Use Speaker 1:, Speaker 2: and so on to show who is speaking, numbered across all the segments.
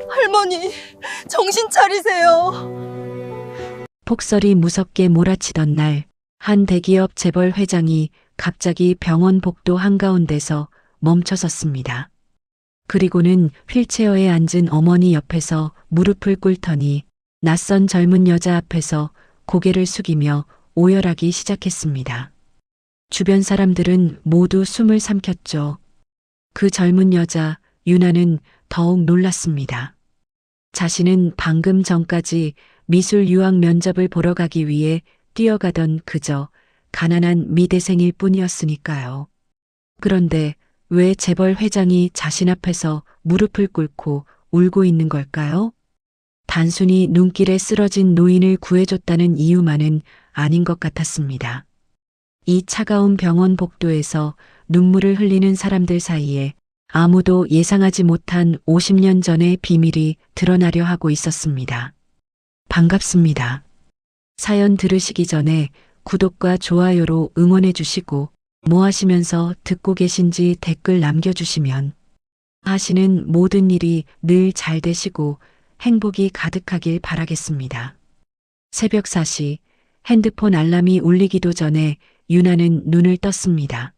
Speaker 1: 할머니, 정신 차리세요.
Speaker 2: 폭설이 무섭게 몰아치던 날, 한 대기업 재벌 회장이 갑자기 병원 복도 한가운데서 멈춰섰습니다. 그리고는 휠체어에 앉은 어머니 옆에서 무릎을 꿇더니 낯선 젊은 여자 앞에서 고개를 숙이며 오열하기 시작했습니다. 주변 사람들은 모두 숨을 삼켰죠. 그 젊은 여자, 유나는 더욱 놀랐습니다. 자신은 방금 전까지 미술 유학 면접을 보러 가기 위해 뛰어가던 그저 가난한 미대생일 뿐이었으니까요. 그런데 왜 재벌 회장이 자신 앞에서 무릎을 꿇고 울고 있는 걸까요? 단순히 눈길에 쓰러진 노인을 구해줬다는 이유만은 아닌 것 같았습니다. 이 차가운 병원 복도에서 눈물을 흘리는 사람들 사이에 아무도 예상하지 못한 50년 전의 비밀이 드러나려 하고 있었습니다. 반갑습니다. 사연 들으시기 전에 구독과 좋아요로 응원해 주시고 뭐 하시면서 듣고 계신지 댓글 남겨주시면 하시는 모든 일이 늘 잘 되시고 행복이 가득하길 바라겠습니다. 새벽 4시 핸드폰 알람이 울리기도 전에 유나는 눈을 떴습니다.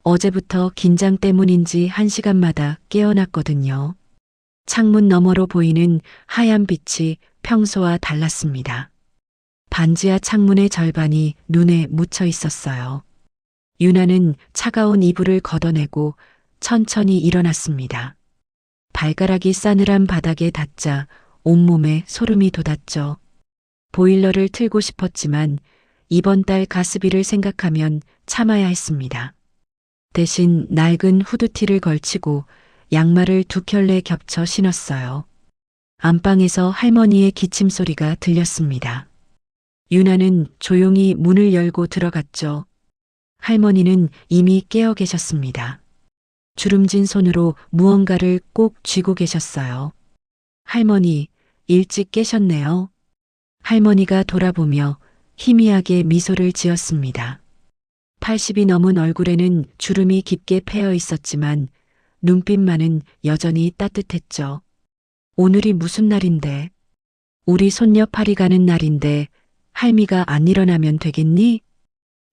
Speaker 2: 어제부터 긴장 때문인지 1시간마다 깨어났거든요. 창문 너머로 보이는 하얀 빛이 평소와 달랐습니다. 반지하 창문의 절반이 눈에 묻혀 있었어요. 유나는 차가운 이불을 걷어내고 천천히 일어났습니다. 발가락이 싸늘한 바닥에 닿자 온몸에 소름이 돋았죠. 보일러를 틀고 싶었지만 이번 달 가스비를 생각하면 참아야 했습니다. 대신 낡은 후드티를 걸치고 양말을 2켤레 겹쳐 신었어요. 안방에서 할머니의 기침 소리가 들렸습니다. 유나는 조용히 문을 열고 들어갔죠. 할머니는 이미 깨어 계셨습니다. 주름진 손으로 무언가를 꼭 쥐고 계셨어요. 할머니, 일찍 깨셨네요. 할머니가 돌아보며 희미하게 미소를 지었습니다. 80이 넘은 얼굴에는 주름이 깊게 패여 있었지만 눈빛만은 여전히 따뜻했죠. 오늘이 무슨 날인데? 우리 손녀 파리 가는 날인데 할미가 안 일어나면 되겠니?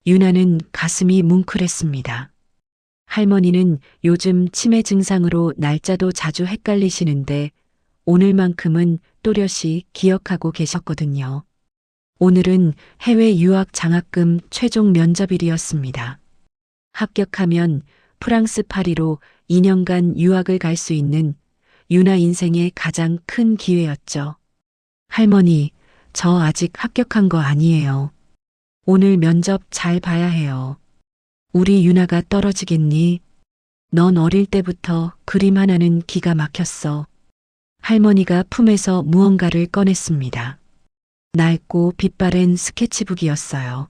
Speaker 2: 유나는 가슴이 뭉클했습니다. 할머니는 요즘 치매 증상으로 날짜도 자주 헷갈리시는데 오늘만큼은 또렷이 기억하고 계셨거든요. 오늘은 해외 유학 장학금 최종 면접일이었습니다. 합격하면 프랑스 파리로 2년간 유학을 갈 수 있는 유나 인생의 가장 큰 기회였죠. 할머니, 저 아직 합격한 거 아니에요. 오늘 면접 잘 봐야 해요. 우리 유나가 떨어지겠니? 넌 어릴 때부터 그림 하나는 기가 막혔어. 할머니가 품에서 무언가를 꺼냈습니다. 낡고 빛바랜 스케치북이었어요.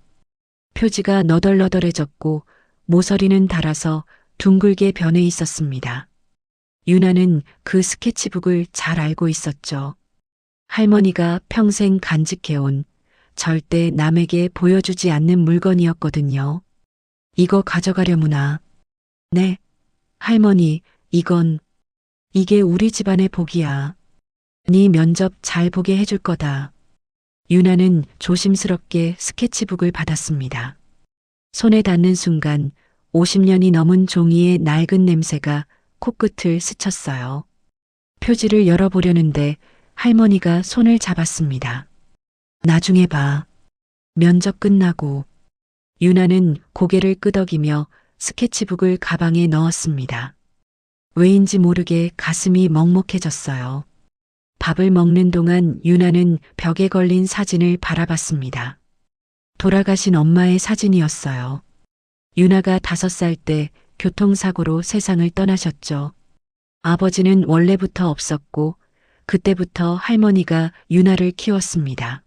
Speaker 2: 표지가 너덜너덜해졌고 모서리는 닳아서 둥글게 변해 있었습니다. 유나는 그 스케치북을 잘 알고 있었죠. 할머니가 평생 간직해온 절대 남에게 보여주지 않는 물건이었거든요. 이거 가져가려무나. 네, 할머니, 이게 우리 집안의 복이야. 네 면접 잘 보게 해줄 거다. 유나는 조심스럽게 스케치북을 받았습니다. 손에 닿는 순간 50년이 넘은 종이의 낡은 냄새가 코끝을 스쳤어요. 표지를 열어보려는데 할머니가 손을 잡았습니다. 나중에 봐. 면접 끝나고. 유나는 고개를 끄덕이며 스케치북을 가방에 넣었습니다. 왜인지 모르게 가슴이 먹먹해졌어요. 밥을 먹는 동안 유나는 벽에 걸린 사진을 바라봤습니다. 돌아가신 엄마의 사진이었어요. 유나가 5살 때 교통사고로 세상을 떠나셨죠. 아버지는 원래부터 없었고 그때부터 할머니가 유나를 키웠습니다.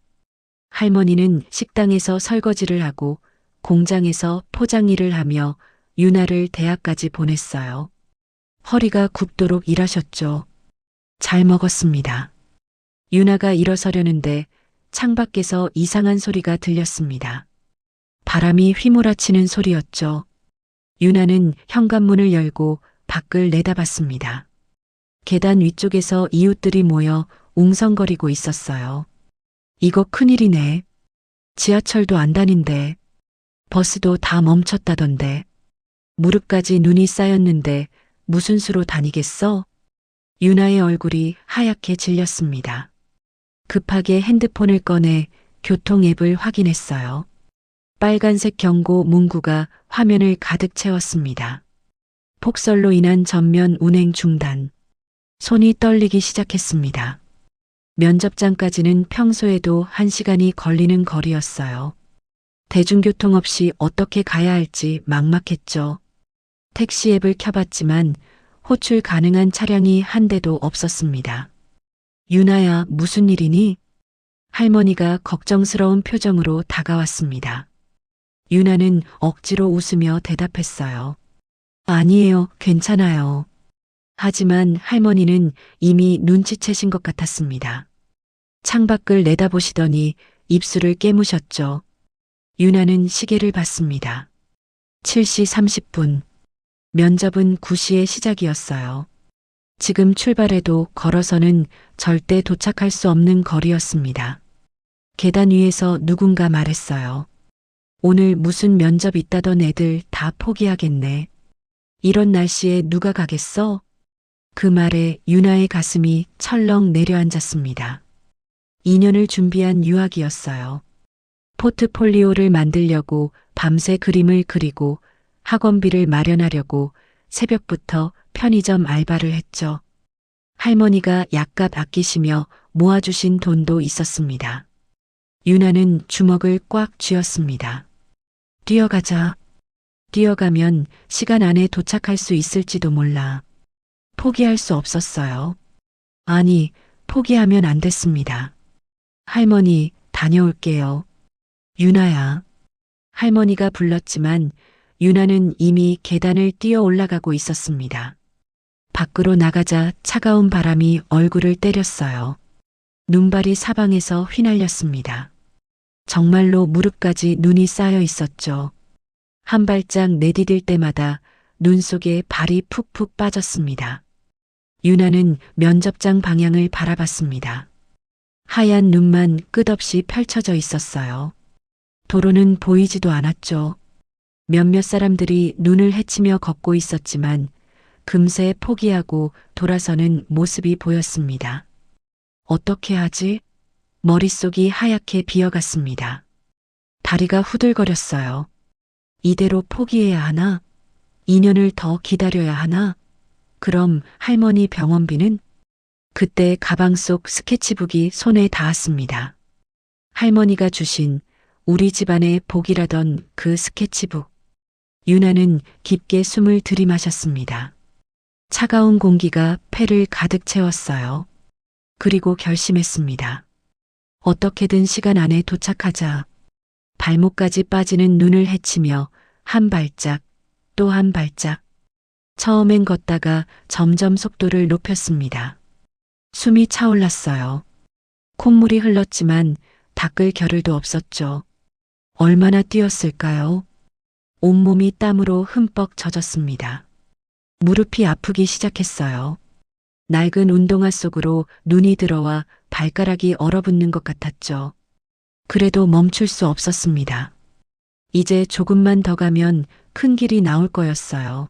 Speaker 2: 할머니는 식당에서 설거지를 하고 공장에서 포장 일을 하며 유나를 대학까지 보냈어요. 허리가 굽도록 일하셨죠. 잘 먹었습니다. 유나가 일어서려는데 창밖에서 이상한 소리가 들렸습니다. 바람이 휘몰아치는 소리였죠. 유나는 현관문을 열고 밖을 내다봤습니다. 계단 위쪽에서 이웃들이 모여 웅성거리고 있었어요. 이거 큰일이네. 지하철도 안 다닌대. 버스도 다 멈췄다던데. 무릎까지 눈이 쌓였는데 무슨 수로 다니겠어? 유나의 얼굴이 하얗게 질렸습니다. 급하게 핸드폰을 꺼내 교통 앱을 확인했어요. 빨간색 경고 문구가 화면을 가득 채웠습니다. 폭설로 인한 전면 운행 중단. 손이 떨리기 시작했습니다. 면접장까지는 평소에도 1시간이 걸리는 거리였어요. 대중교통 없이 어떻게 가야 할지 막막했죠. 택시 앱을 켜봤지만 호출 가능한 차량이 한 대도 없었습니다. 유나야, 무슨 일이니? 할머니가 걱정스러운 표정으로 다가왔습니다. 유나는 억지로 웃으며 대답했어요. 아니에요, 괜찮아요. 하지만 할머니는 이미 눈치채신 것 같았습니다. 창밖을 내다보시더니 입술을 깨무셨죠. 유나는 시계를 봤습니다. 7시 30분. 면접은 9시의 시작이었어요. 지금 출발해도 걸어서는 절대 도착할 수 없는 거리였습니다. 계단 위에서 누군가 말했어요. 오늘 무슨 면접 있다던 애들 다 포기하겠네. 이런 날씨에 누가 가겠어? 그 말에 유나의 가슴이 철렁 내려앉았습니다. 2년을 준비한 유학이었어요. 포트폴리오를 만들려고 밤새 그림을 그리고 학원비를 마련하려고 새벽부터 편의점 알바를 했죠. 할머니가 약값 아끼시며 모아주신 돈도 있었습니다. 유나는 주먹을 꽉 쥐었습니다. 뛰어가자. 뛰어가면 시간 안에 도착할 수 있을지도 몰라. 포기할 수 없었어요. 아니, 포기하면 안 됐습니다. 할머니, 다녀올게요. 유나야. 할머니가 불렀지만 유나는 이미 계단을 뛰어 올라가고 있었습니다. 밖으로 나가자 차가운 바람이 얼굴을 때렸어요. 눈발이 사방에서 휘날렸습니다. 정말로 무릎까지 눈이 쌓여 있었죠. 한 발짝 내디딜 때마다 눈 속에 발이 푹푹 빠졌습니다. 유나는 면접장 방향을 바라봤습니다. 하얀 눈만 끝없이 펼쳐져 있었어요. 도로는 보이지도 않았죠. 몇몇 사람들이 눈을 헤치며 걷고 있었지만 금세 포기하고 돌아서는 모습이 보였습니다. 어떻게 하지? 머릿속이 하얗게 비어갔습니다. 다리가 후들거렸어요. 이대로 포기해야 하나? 2년을 더 기다려야 하나? 그럼 할머니 병원비는? 그때 가방 속 스케치북이 손에 닿았습니다. 할머니가 주신 우리 집안의 복이라던 그 스케치북. 유나는 깊게 숨을 들이마셨습니다. 차가운 공기가 폐를 가득 채웠어요. 그리고 결심했습니다. 어떻게든 시간 안에 도착하자. 발목까지 빠지는 눈을 헤치며 한 발짝, 또 한 발짝. 처음엔 걷다가 점점 속도를 높였습니다. 숨이 차올랐어요. 콧물이 흘렀지만 닦을 겨를도 없었죠. 얼마나 뛰었을까요? 온몸이 땀으로 흠뻑 젖었습니다. 무릎이 아프기 시작했어요. 낡은 운동화 속으로 눈이 들어와 발가락이 얼어붙는 것 같았죠. 그래도 멈출 수 없었습니다. 이제 조금만 더 가면 큰 길이 나올 거였어요.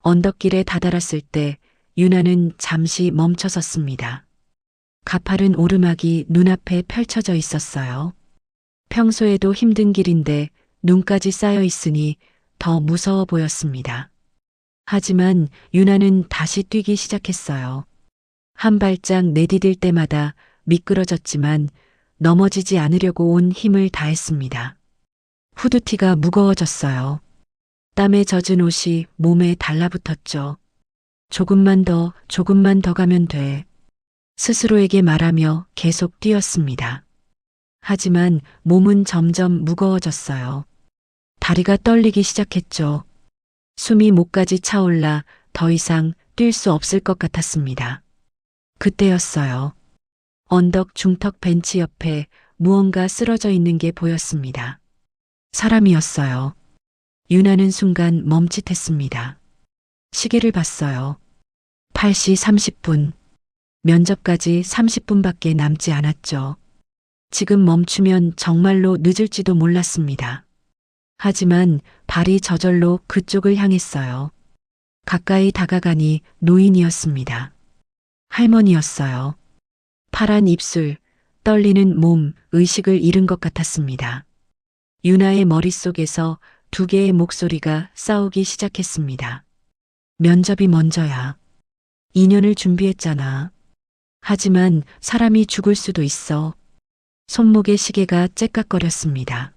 Speaker 2: 언덕길에 다다랐을 때 유나는 잠시 멈춰섰습니다. 가파른 오르막이 눈앞에 펼쳐져 있었어요. 평소에도 힘든 길인데 눈까지 쌓여 있으니 더 무서워 보였습니다. 하지만 유나는 다시 뛰기 시작했어요. 한 발짝 내디딜 때마다 미끄러졌지만 넘어지지 않으려고 온 힘을 다했습니다. 후드티가 무거워졌어요. 땀에 젖은 옷이 몸에 달라붙었죠. 조금만 더 가면 돼. 스스로에게 말하며 계속 뛰었습니다. 하지만 몸은 점점 무거워졌어요. 다리가 떨리기 시작했죠. 숨이 목까지 차올라 더 이상 뛸 수 없을 것 같았습니다. 그때였어요. 언덕 중턱 벤치 옆에 무언가 쓰러져 있는 게 보였습니다. 사람이었어요. 유나는 순간 멈칫했습니다. 시계를 봤어요. 8시 30분. 면접까지 30분밖에 남지 않았죠. 지금 멈추면 정말로 늦을지도 몰랐습니다. 하지만 발이 저절로 그쪽을 향했어요. 가까이 다가가니 노인이었습니다. 할머니였어요. 파란 입술, 떨리는 몸, 의식을 잃은 것 같았습니다. 유나의 머릿속에서 두 개의 목소리가 싸우기 시작했습니다. 면접이 먼저야. 2년을 준비했잖아. 하지만 사람이 죽을 수도 있어. 손목의 시계가 째깍거렸습니다.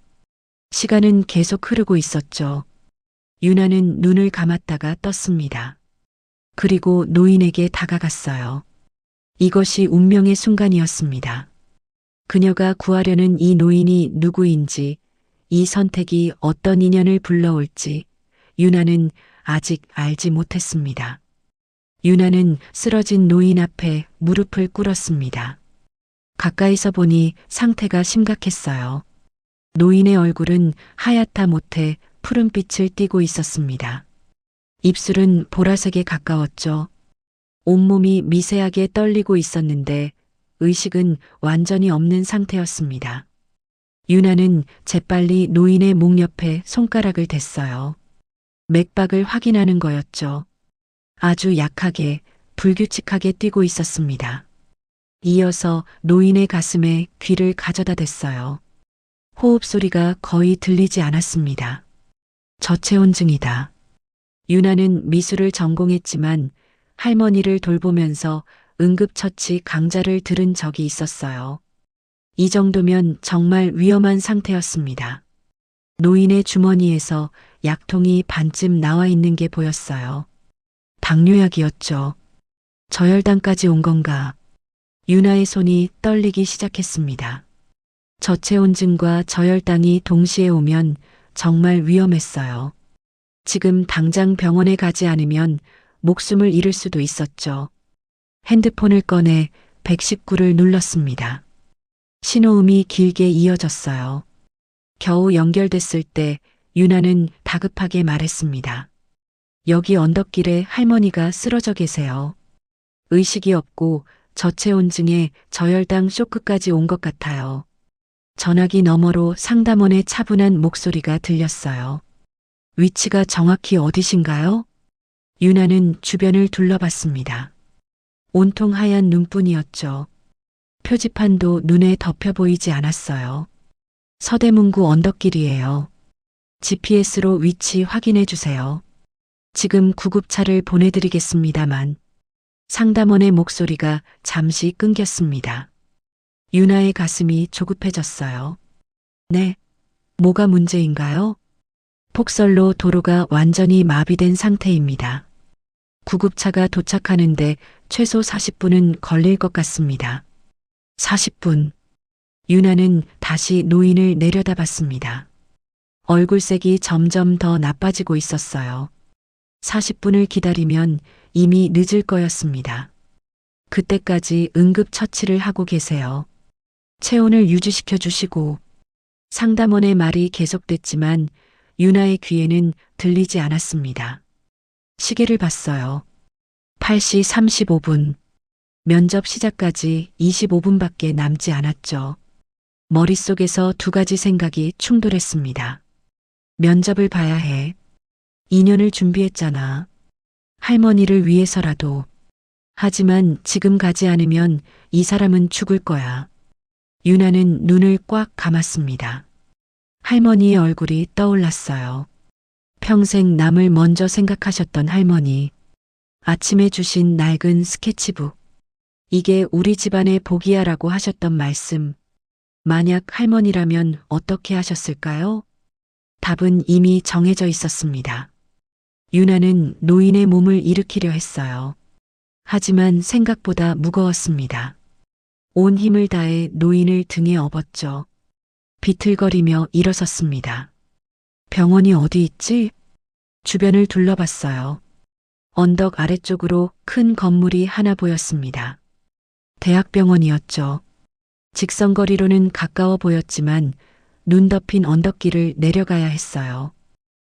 Speaker 2: 시간은 계속 흐르고 있었죠. 유나는 눈을 감았다가 떴습니다. 그리고 노인에게 다가갔어요. 이것이 운명의 순간이었습니다. 그녀가 구하려는 이 노인이 누구인지, 이 선택이 어떤 인연을 불러올지 유나는 아직 알지 못했습니다. 유나는 쓰러진 노인 앞에 무릎을 꿇었습니다. 가까이서 보니 상태가 심각했어요. 노인의 얼굴은 하얗다 못해 푸른빛을 띠고 있었습니다. 입술은 보라색에 가까웠죠. 온몸이 미세하게 떨리고 있었는데 의식은 완전히 없는 상태였습니다. 유나는 재빨리 노인의 목 옆에 손가락을 댔어요. 맥박을 확인하는 거였죠. 아주 약하게, 불규칙하게 뛰고 있었습니다. 이어서 노인의 가슴에 귀를 가져다 댔어요. 호흡 소리가 거의 들리지 않았습니다. 저체온증이다. 유나는 미술을 전공했지만 할머니를 돌보면서 응급처치 강좌를 들은 적이 있었어요. 이 정도면 정말 위험한 상태였습니다. 노인의 주머니에서 약통이 반쯤 나와 있는 게 보였어요. 당뇨약이었죠. 저혈당까지 온 건가? 유나의 손이 떨리기 시작했습니다. 저체온증과 저혈당이 동시에 오면 정말 위험했어요. 지금 당장 병원에 가지 않으면 목숨을 잃을 수도 있었죠. 핸드폰을 꺼내 119를 눌렀습니다. 신호음이 길게 이어졌어요. 겨우 연결됐을 때 유나는 다급하게 말했습니다. 여기 언덕길에 할머니가 쓰러져 계세요. 의식이 없고 저체온증에 저혈당 쇼크까지 온 것 같아요. 전화기 너머로 상담원의 차분한 목소리가 들렸어요. 위치가 정확히 어디신가요? 유나는 주변을 둘러봤습니다. 온통 하얀 눈뿐이었죠. 표지판도 눈에 덮여 보이지 않았어요. 서대문구 언덕길이에요. GPS로 위치 확인해 주세요. 지금 구급차를 보내드리겠습니다만. 상담원의 목소리가 잠시 끊겼습니다. 유나의 가슴이 조급해졌어요. 네, 뭐가 문제인가요? 폭설로 도로가 완전히 마비된 상태입니다. 구급차가 도착하는데 최소 40분은 걸릴 것 같습니다. 40분. 유나는 다시 노인을 내려다봤습니다. 얼굴색이 점점 더 나빠지고 있었어요. 40분을 기다리면 이미 늦을 거였습니다. 그때까지 응급처치를 하고 계세요. 체온을 유지시켜 주시고. 상담원의 말이 계속됐지만 유나의 귀에는 들리지 않았습니다. 시계를 봤어요. 8시 35분. 면접 시작까지 25분밖에 남지 않았죠. 머릿속에서 두 가지 생각이 충돌했습니다. 면접을 봐야 해. 2년을 준비했잖아. 할머니를 위해서라도. 하지만 지금 가지 않으면 이 사람은 죽을 거야. 유나는 눈을 꽉 감았습니다. 할머니의 얼굴이 떠올랐어요. 평생 남을 먼저 생각하셨던 할머니. 아침에 주신 낡은 스케치북. 이게 우리 집안의 복이야라고 하셨던 말씀. 만약 할머니라면 어떻게 하셨을까요? 답은 이미 정해져 있었습니다. 유나는 노인의 몸을 일으키려 했어요. 하지만 생각보다 무거웠습니다. 온 힘을 다해 노인을 등에 업었죠. 비틀거리며 일어섰습니다. 병원이 어디 있지? 주변을 둘러봤어요. 언덕 아래쪽으로 큰 건물이 하나 보였습니다. 대학병원이었죠. 직선거리로는 가까워 보였지만 눈 덮인 언덕길을 내려가야 했어요.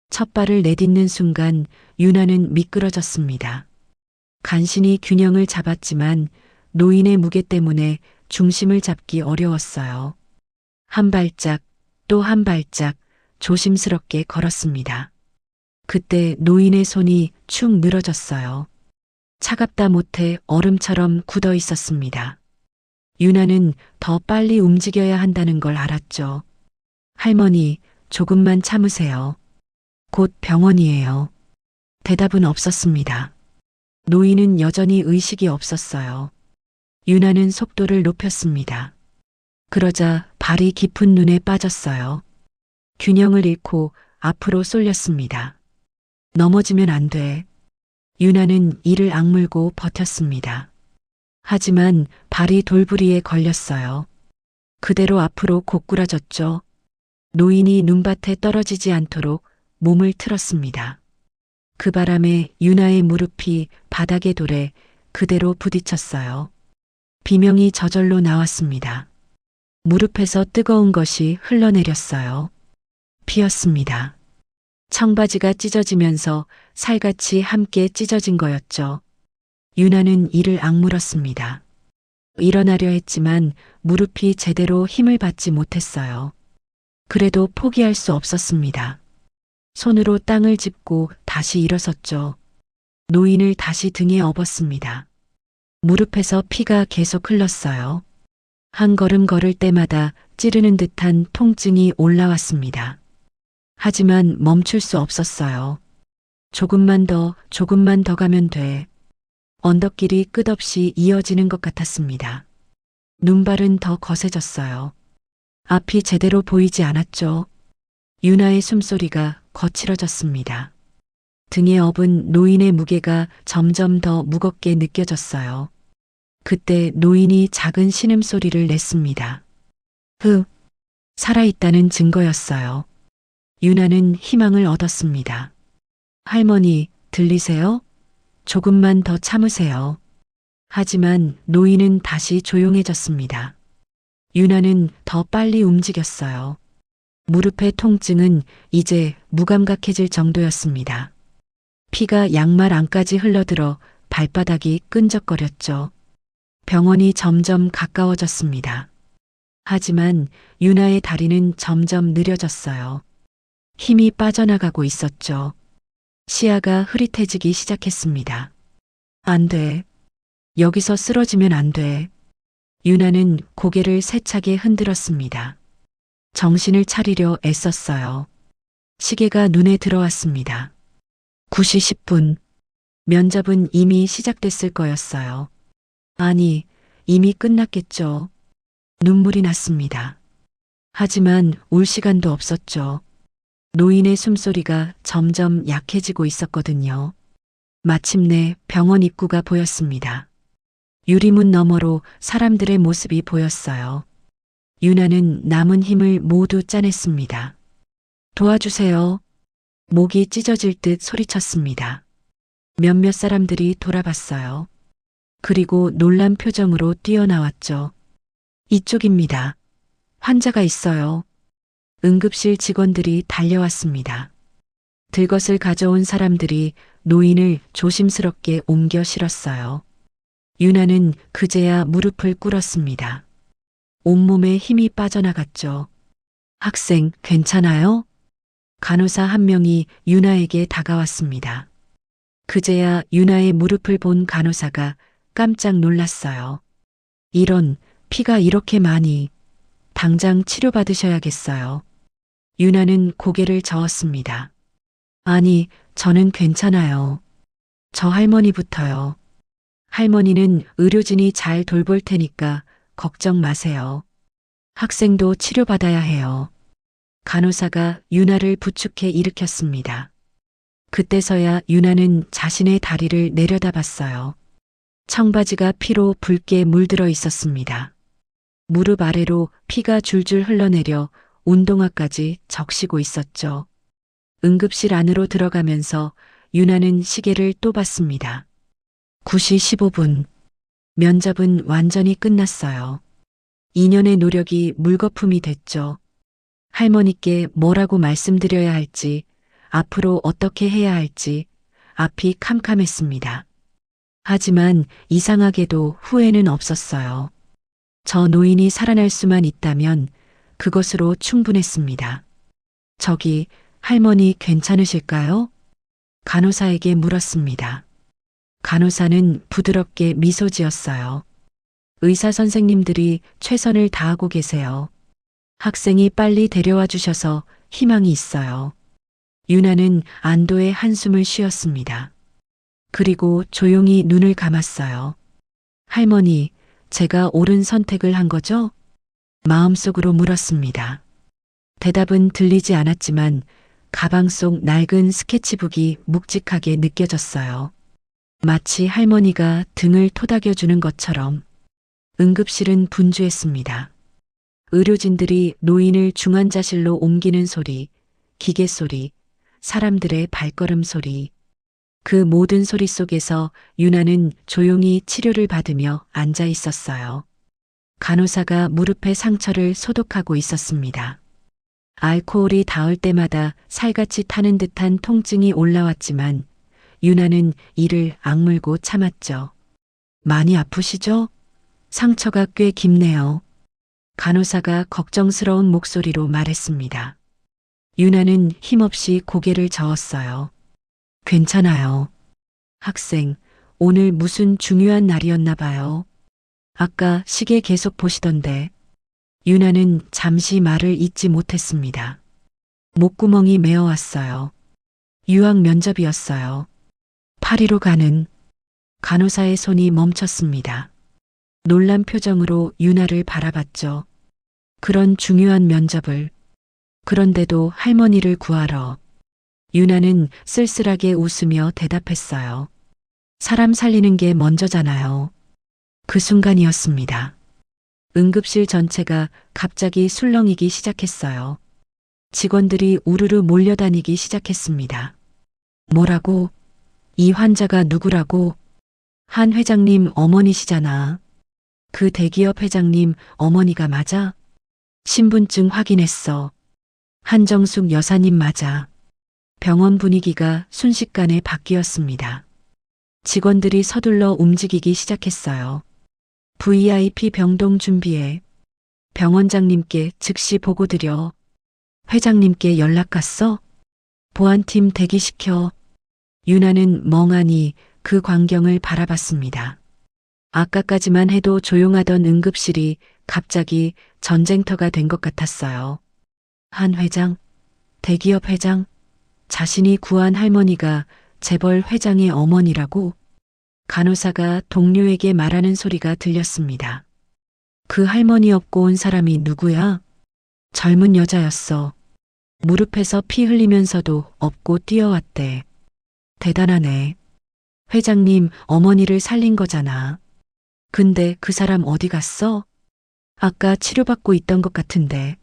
Speaker 2: 첫 발을 내딛는 순간 유나는 미끄러졌습니다. 간신히 균형을 잡았지만 노인의 무게 때문에 중심을 잡기 어려웠어요. 한 발짝, 또 한 발짝 조심스럽게 걸었습니다. 그때 노인의 손이 축 늘어졌어요. 차갑다 못해 얼음처럼 굳어 있었습니다. 유나는 더 빨리 움직여야 한다는 걸 알았죠. 할머니, 조금만 참으세요. 곧 병원이에요. 대답은 없었습니다. 노인은 여전히 의식이 없었어요. 유나는 속도를 높였습니다. 그러자 발이 깊은 눈에 빠졌어요. 균형을 잃고 앞으로 쏠렸습니다. 넘어지면 안 돼. 유나는 이를 악물고 버텼습니다. 하지만 발이 돌부리에 걸렸어요. 그대로 앞으로 고꾸라졌죠. 노인이 눈밭에 떨어지지 않도록 몸을 틀었습니다. 그 바람에 유나의 무릎이 바닥에 돌에 그대로 부딪혔어요. 비명이 저절로 나왔습니다. 무릎에서 뜨거운 것이 흘러내렸어요. 피었습니다. 청바지가 찢어지면서 살같이 함께 찢어진 거였죠. 유나는 이를 악물었습니다. 일어나려 했지만 무릎이 제대로 힘을 받지 못했어요. 그래도 포기할 수 없었습니다. 손으로 땅을 짚고 다시 일어섰죠. 노인을 다시 등에 업었습니다. 무릎에서 피가 계속 흘렀어요. 한 걸음 걸을 때마다 찌르는 듯한 통증이 올라왔습니다. 하지만 멈출 수 없었어요. 조금만 더 가면 돼. 언덕길이 끝없이 이어지는 것 같았습니다. 눈발은 더 거세졌어요. 앞이 제대로 보이지 않았죠. 유나의 숨소리가 거칠어졌습니다. 등에 업은 노인의 무게가 점점 더 무겁게 느껴졌어요. 그때 노인이 작은 신음소리를 냈습니다. 살아있다는 증거였어요. 유나는 희망을 얻었습니다. 할머니, 들리세요? 조금만 더 참으세요. 하지만 노인은 다시 조용해졌습니다. 유나는 더 빨리 움직였어요. 무릎의 통증은 이제 무감각해질 정도였습니다. 피가 양말 안까지 흘러들어 발바닥이 끈적거렸죠. 병원이 점점 가까워졌습니다. 하지만 유나의 다리는 점점 느려졌어요. 힘이 빠져나가고 있었죠. 시야가 흐릿해지기 시작했습니다. 안 돼. 여기서 쓰러지면 안 돼. 유나는 고개를 세차게 흔들었습니다. 정신을 차리려 애썼어요. 시계가 눈에 들어왔습니다. 9시 10분. 면접은 이미 시작됐을 거였어요. 아니, 이미 끝났겠죠. 눈물이 났습니다. 하지만 울 시간도 없었죠. 노인의 숨소리가 점점 약해지고 있었거든요. 마침내 병원 입구가 보였습니다. 유리문 너머로 사람들의 모습이 보였어요. 유나는 남은 힘을 모두 짜냈습니다. 도와주세요. 목이 찢어질 듯 소리쳤습니다. 몇몇 사람들이 돌아봤어요. 그리고 놀란 표정으로 뛰어나왔죠. 이쪽입니다. 환자가 있어요. 응급실 직원들이 달려왔습니다. 들것을 가져온 사람들이 노인을 조심스럽게 옮겨 실었어요. 유나는 그제야 무릎을 꿇었습니다. 온몸에 힘이 빠져나갔죠. 학생, 괜찮아요? 간호사 한 명이 유나에게 다가왔습니다. 그제야 유나의 무릎을 본 간호사가 깜짝 놀랐어요. 이런, 피가 이렇게 많이. 당장 치료받으셔야겠어요. 유나는 고개를 저었습니다. 아니, 저는 괜찮아요. 저 할머니부터요. 할머니는 의료진이 잘 돌볼 테니까 걱정 마세요. 학생도 치료받아야 해요. 간호사가 유나를 부축해 일으켰습니다. 그때서야 유나는 자신의 다리를 내려다봤어요. 청바지가 피로 붉게 물들어 있었습니다. 무릎 아래로 피가 줄줄 흘러내려 운동화까지 적시고 있었죠. 응급실 안으로 들어가면서 유나는 시계를 또 봤습니다. 9시 15분. 면접은 완전히 끝났어요. 2년의 노력이 물거품이 됐죠. 할머니께 뭐라고 말씀드려야 할지, 앞으로 어떻게 해야 할지 앞이 캄캄했습니다. 하지만 이상하게도 후회는 없었어요. 저 노인이 살아날 수만 있다면 그것으로 충분했습니다. 저기 할머니 괜찮으실까요? 간호사에게 물었습니다. 간호사는 부드럽게 미소 지었어요. 의사 선생님들이 최선을 다하고 계세요. 학생이 빨리 데려와 주셔서 희망이 있어요. 유나는 안도의 한숨을 쉬었습니다. 그리고 조용히 눈을 감았어요. 할머니, 제가 옳은 선택을 한 거죠? 마음속으로 물었습니다. 대답은 들리지 않았지만 가방 속 낡은 스케치북이 묵직하게 느껴졌어요. 마치 할머니가 등을 토닥여주는 것처럼. 응급실은 분주했습니다. 의료진들이 노인을 중환자실로 옮기는 소리, 기계 소리, 사람들의 발걸음 소리. 그 모든 소리 속에서 유나는 조용히 치료를 받으며 앉아 있었어요. 간호사가 무릎의 상처를 소독하고 있었습니다. 알코올이 닿을 때마다 살같이 타는 듯한 통증이 올라왔지만 유나는 이를 악물고 참았죠. 많이 아프시죠? 상처가 꽤 깊네요. 간호사가 걱정스러운 목소리로 말했습니다. 유나는 힘없이 고개를 저었어요. 괜찮아요. 학생, 오늘 무슨 중요한 날이었나 봐요. 아까 시계 계속 보시던데. 유나는 잠시 말을 잇지 못했습니다. 목구멍이 메어왔어요. 유학 면접이었어요. 파리로 가는. 간호사의 손이 멈췄습니다. 놀란 표정으로 유나를 바라봤죠. 그런 중요한 면접을. 그런데도 할머니를 구하러. 유나는 쓸쓸하게 웃으며 대답했어요. 사람 살리는 게 먼저잖아요. 그 순간이었습니다. 응급실 전체가 갑자기 술렁이기 시작했어요. 직원들이 우르르 몰려다니기 시작했습니다. 뭐라고? 이 환자가 누구라고? 한 회장님 어머니시잖아. 그 대기업 회장님 어머니가 맞아? 신분증 확인했어. 한정숙 여사님 맞아. 병원 분위기가 순식간에 바뀌었습니다. 직원들이 서둘러 움직이기 시작했어요. VIP 병동 준비해. 병원장님께 즉시 보고 드려. 회장님께 연락 갔어? 보안팀 대기시켜. 유나는 멍하니 그 광경을 바라봤습니다. 아까까지만 해도 조용하던 응급실이 갑자기 전쟁터가 된 것 같았어요. 한 회장, 대기업 회장, 자신이 구한 할머니가 재벌 회장의 어머니라고? 간호사가 동료에게 말하는 소리가 들렸습니다. 그 할머니 업고 온 사람이 누구야? 젊은 여자였어. 무릎에서 피 흘리면서도 업고 뛰어왔대. 대단하네. 회장님 어머니를 살린 거잖아. 근데 그 사람 어디 갔어? 아까 치료받고 있던 것 같은데.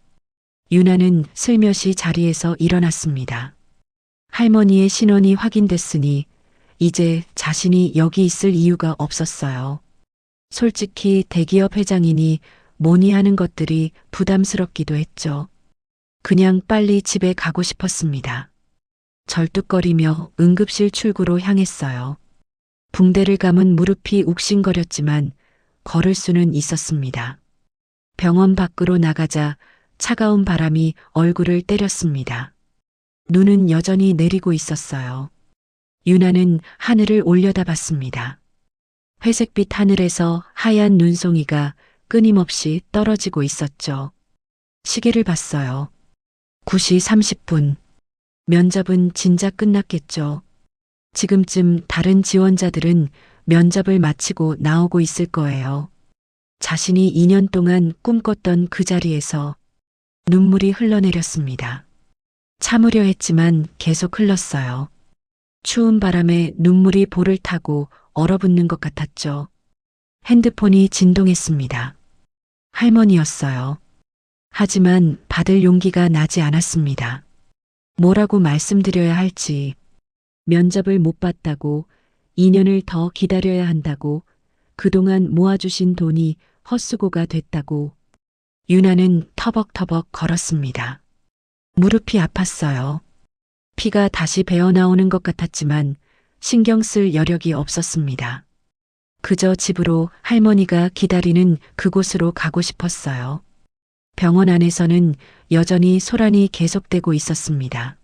Speaker 2: 유나는 슬며시 자리에서 일어났습니다. 할머니의 신원이 확인됐으니 이제 자신이 여기 있을 이유가 없었어요. 솔직히 대기업 회장이니 뭐니 하는 것들이 부담스럽기도 했죠. 그냥 빨리 집에 가고 싶었습니다. 절뚝거리며 응급실 출구로 향했어요. 붕대를 감은 무릎이 욱신거렸지만 걸을 수는 있었습니다. 병원 밖으로 나가자 차가운 바람이 얼굴을 때렸습니다. 눈은 여전히 내리고 있었어요. 유나는 하늘을 올려다봤습니다. 회색빛 하늘에서 하얀 눈송이가 끊임없이 떨어지고 있었죠. 시계를 봤어요. 9시 30분. 면접은 진작 끝났겠죠. 지금쯤 다른 지원자들은 면접을 마치고 나오고 있을 거예요. 자신이 2년 동안 꿈꿨던 그 자리에서 눈물이 흘러내렸습니다. 참으려 했지만 계속 흘렀어요. 추운 바람에 눈물이 볼을 타고 얼어붙는 것 같았죠. 핸드폰이 진동했습니다. 할머니였어요. 하지만 받을 용기가 나지 않았습니다. 뭐라고 말씀드려야 할지. 면접을 못 봤다고, 2년을 더 기다려야 한다고, 그동안 모아주신 돈이 헛수고가 됐다고. 유나는 터벅터벅 걸었습니다. 무릎이 아팠어요. 피가 다시 배어나오는 것 같았지만 신경 쓸 여력이 없었습니다. 그저 집으로 할머니가 기다리는 그곳으로 가고 싶었어요. 병원 안에서는 여전히 소란이 계속되고 있었습니다.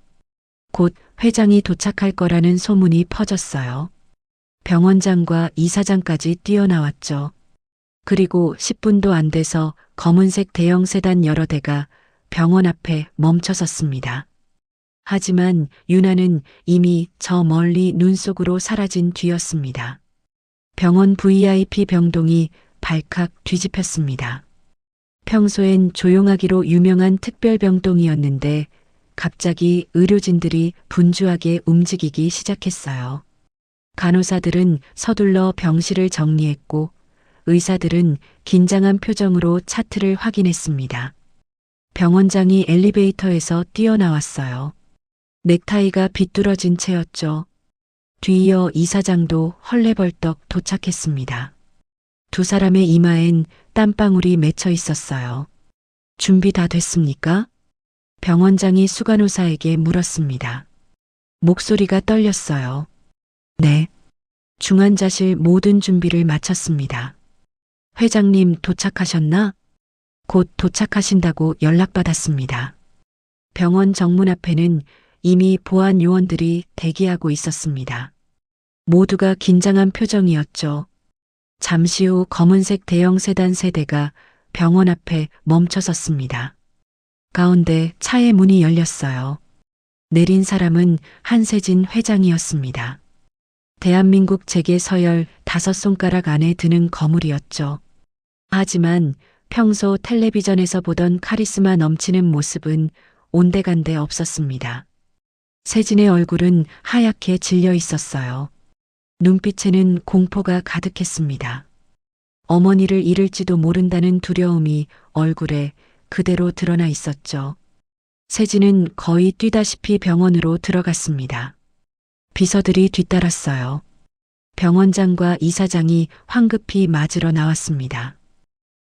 Speaker 2: 곧 회장이 도착할 거라는 소문이 퍼졌어요. 병원장과 이사장까지 뛰어나왔죠. 그리고 10분도 안 돼서 검은색 대형 세단 여러 대가 병원 앞에 멈춰섰습니다. 하지만 유나는 이미 저 멀리 눈 속으로 사라진 뒤였습니다. 병원 VIP 병동이 발칵 뒤집혔습니다. 평소엔 조용하기로 유명한 특별병동이었는데 갑자기 의료진들이 분주하게 움직이기 시작했어요. 간호사들은 서둘러 병실을 정리했고 의사들은 긴장한 표정으로 차트를 확인했습니다. 병원장이 엘리베이터에서 뛰어나왔어요. 넥타이가 비뚤어진 채였죠. 뒤이어 이사장도 헐레벌떡 도착했습니다. 두 사람의 이마엔 땀방울이 맺혀 있었어요. 준비 다 됐습니까? 병원장이 수간호사에게 물었습니다. 목소리가 떨렸어요. 네. 중환자실 모든 준비를 마쳤습니다. 회장님 도착하셨나? 곧 도착하신다고 연락받았습니다. 병원 정문 앞에는 이미 보안 요원들이 대기하고 있었습니다. 모두가 긴장한 표정이었죠. 잠시 후 검은색 대형 세단 세 대가 병원 앞에 멈춰섰습니다. 가운데 차의 문이 열렸어요. 내린 사람은 한세진 회장이었습니다. 대한민국 재계 서열 5손가락 안에 드는 거물이었죠. 하지만 평소 텔레비전에서 보던 카리스마 넘치는 모습은 온데간데 없었습니다. 세진의 얼굴은 하얗게 질려 있었어요. 눈빛에는 공포가 가득했습니다. 어머니를 잃을지도 모른다는 두려움이 얼굴에 그대로 드러나 있었죠. 세진은 거의 뛰다시피 병원으로 들어갔습니다. 비서들이 뒤따랐어요. 병원장과 이사장이 황급히 맞으러 나왔습니다.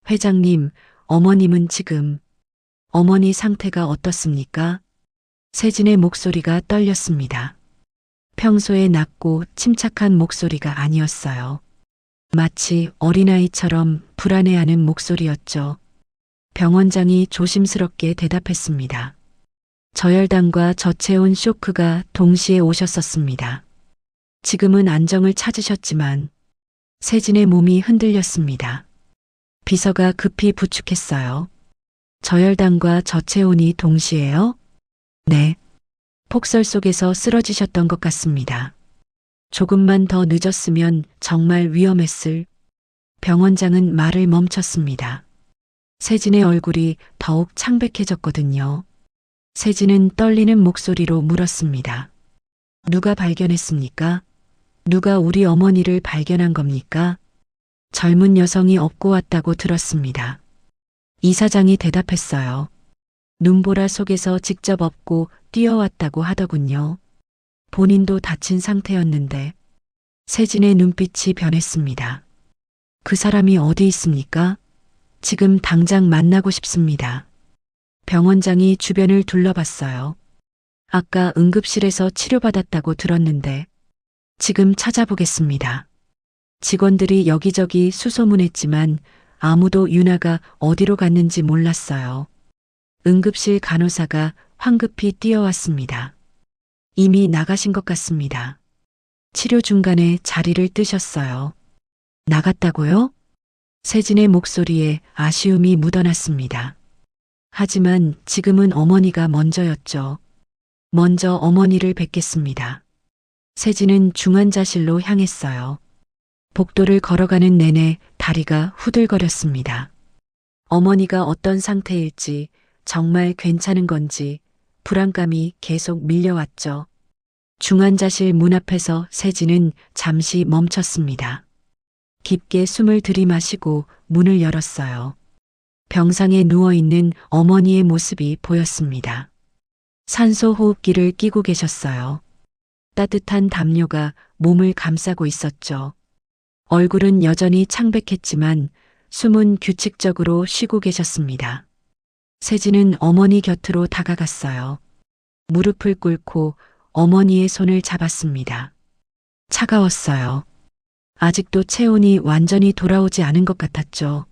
Speaker 2: 회장님, 어머님은 지금 어머니 상태가 어떻습니까? 세진의 목소리가 떨렸습니다. 평소에 낮고 침착한 목소리가 아니었어요. 마치 어린아이처럼 불안해하는 목소리였죠. 병원장이 조심스럽게 대답했습니다. 저혈당과 저체온 쇼크가 동시에 오셨었습니다. 지금은 안정을 찾으셨지만 세진의 몸이 흔들렸습니다. 비서가 급히 부축했어요. 저혈당과 저체온이 동시에요? 네. 폭설 속에서 쓰러지셨던 것 같습니다. 조금만 더 늦었으면 정말 위험했을. 병원장은 말을 멈췄습니다. 세진의 얼굴이 더욱 창백해졌거든요. 세진은 떨리는 목소리로 물었습니다. 누가 발견했습니까? 누가 우리 어머니를 발견한 겁니까? 젊은 여성이 업고 왔다고 들었습니다. 이사장이 대답했어요. 눈보라 속에서 직접 업고 뛰어왔다고 하더군요. 본인도 다친 상태였는데 세진의 눈빛이 변했습니다. 그 사람이 어디 있습니까? 지금 당장 만나고 싶습니다. 병원장이 주변을 둘러봤어요. 아까 응급실에서 치료받았다고 들었는데 지금 찾아보겠습니다. 직원들이 여기저기 수소문했지만 아무도 유나가 어디로 갔는지 몰랐어요. 응급실 간호사가 황급히 뛰어왔습니다. 이미 나가신 것 같습니다. 치료 중간에 자리를 뜨셨어요. 나갔다고요? 세진의 목소리에 아쉬움이 묻어났습니다. 하지만 지금은 어머니가 먼저였죠. 먼저 어머니를 뵙겠습니다. 세진은 중환자실로 향했어요. 복도를 걸어가는 내내 다리가 후들거렸습니다. 어머니가 어떤 상태일지, 정말 괜찮은 건지 불안감이 계속 밀려왔죠. 중환자실 문 앞에서 세진은 잠시 멈췄습니다. 깊게 숨을 들이마시고 문을 열었어요. 병상에 누워있는 어머니의 모습이 보였습니다. 산소 호흡기를 끼고 계셨어요. 따뜻한 담요가 몸을 감싸고 있었죠. 얼굴은 여전히 창백했지만 숨은 규칙적으로 쉬고 계셨습니다. 세진은 어머니 곁으로 다가갔어요. 무릎을 꿇고 어머니의 손을 잡았습니다. 차가웠어요. 아직도 체온이 완전히 돌아오지 않은 것 같았죠.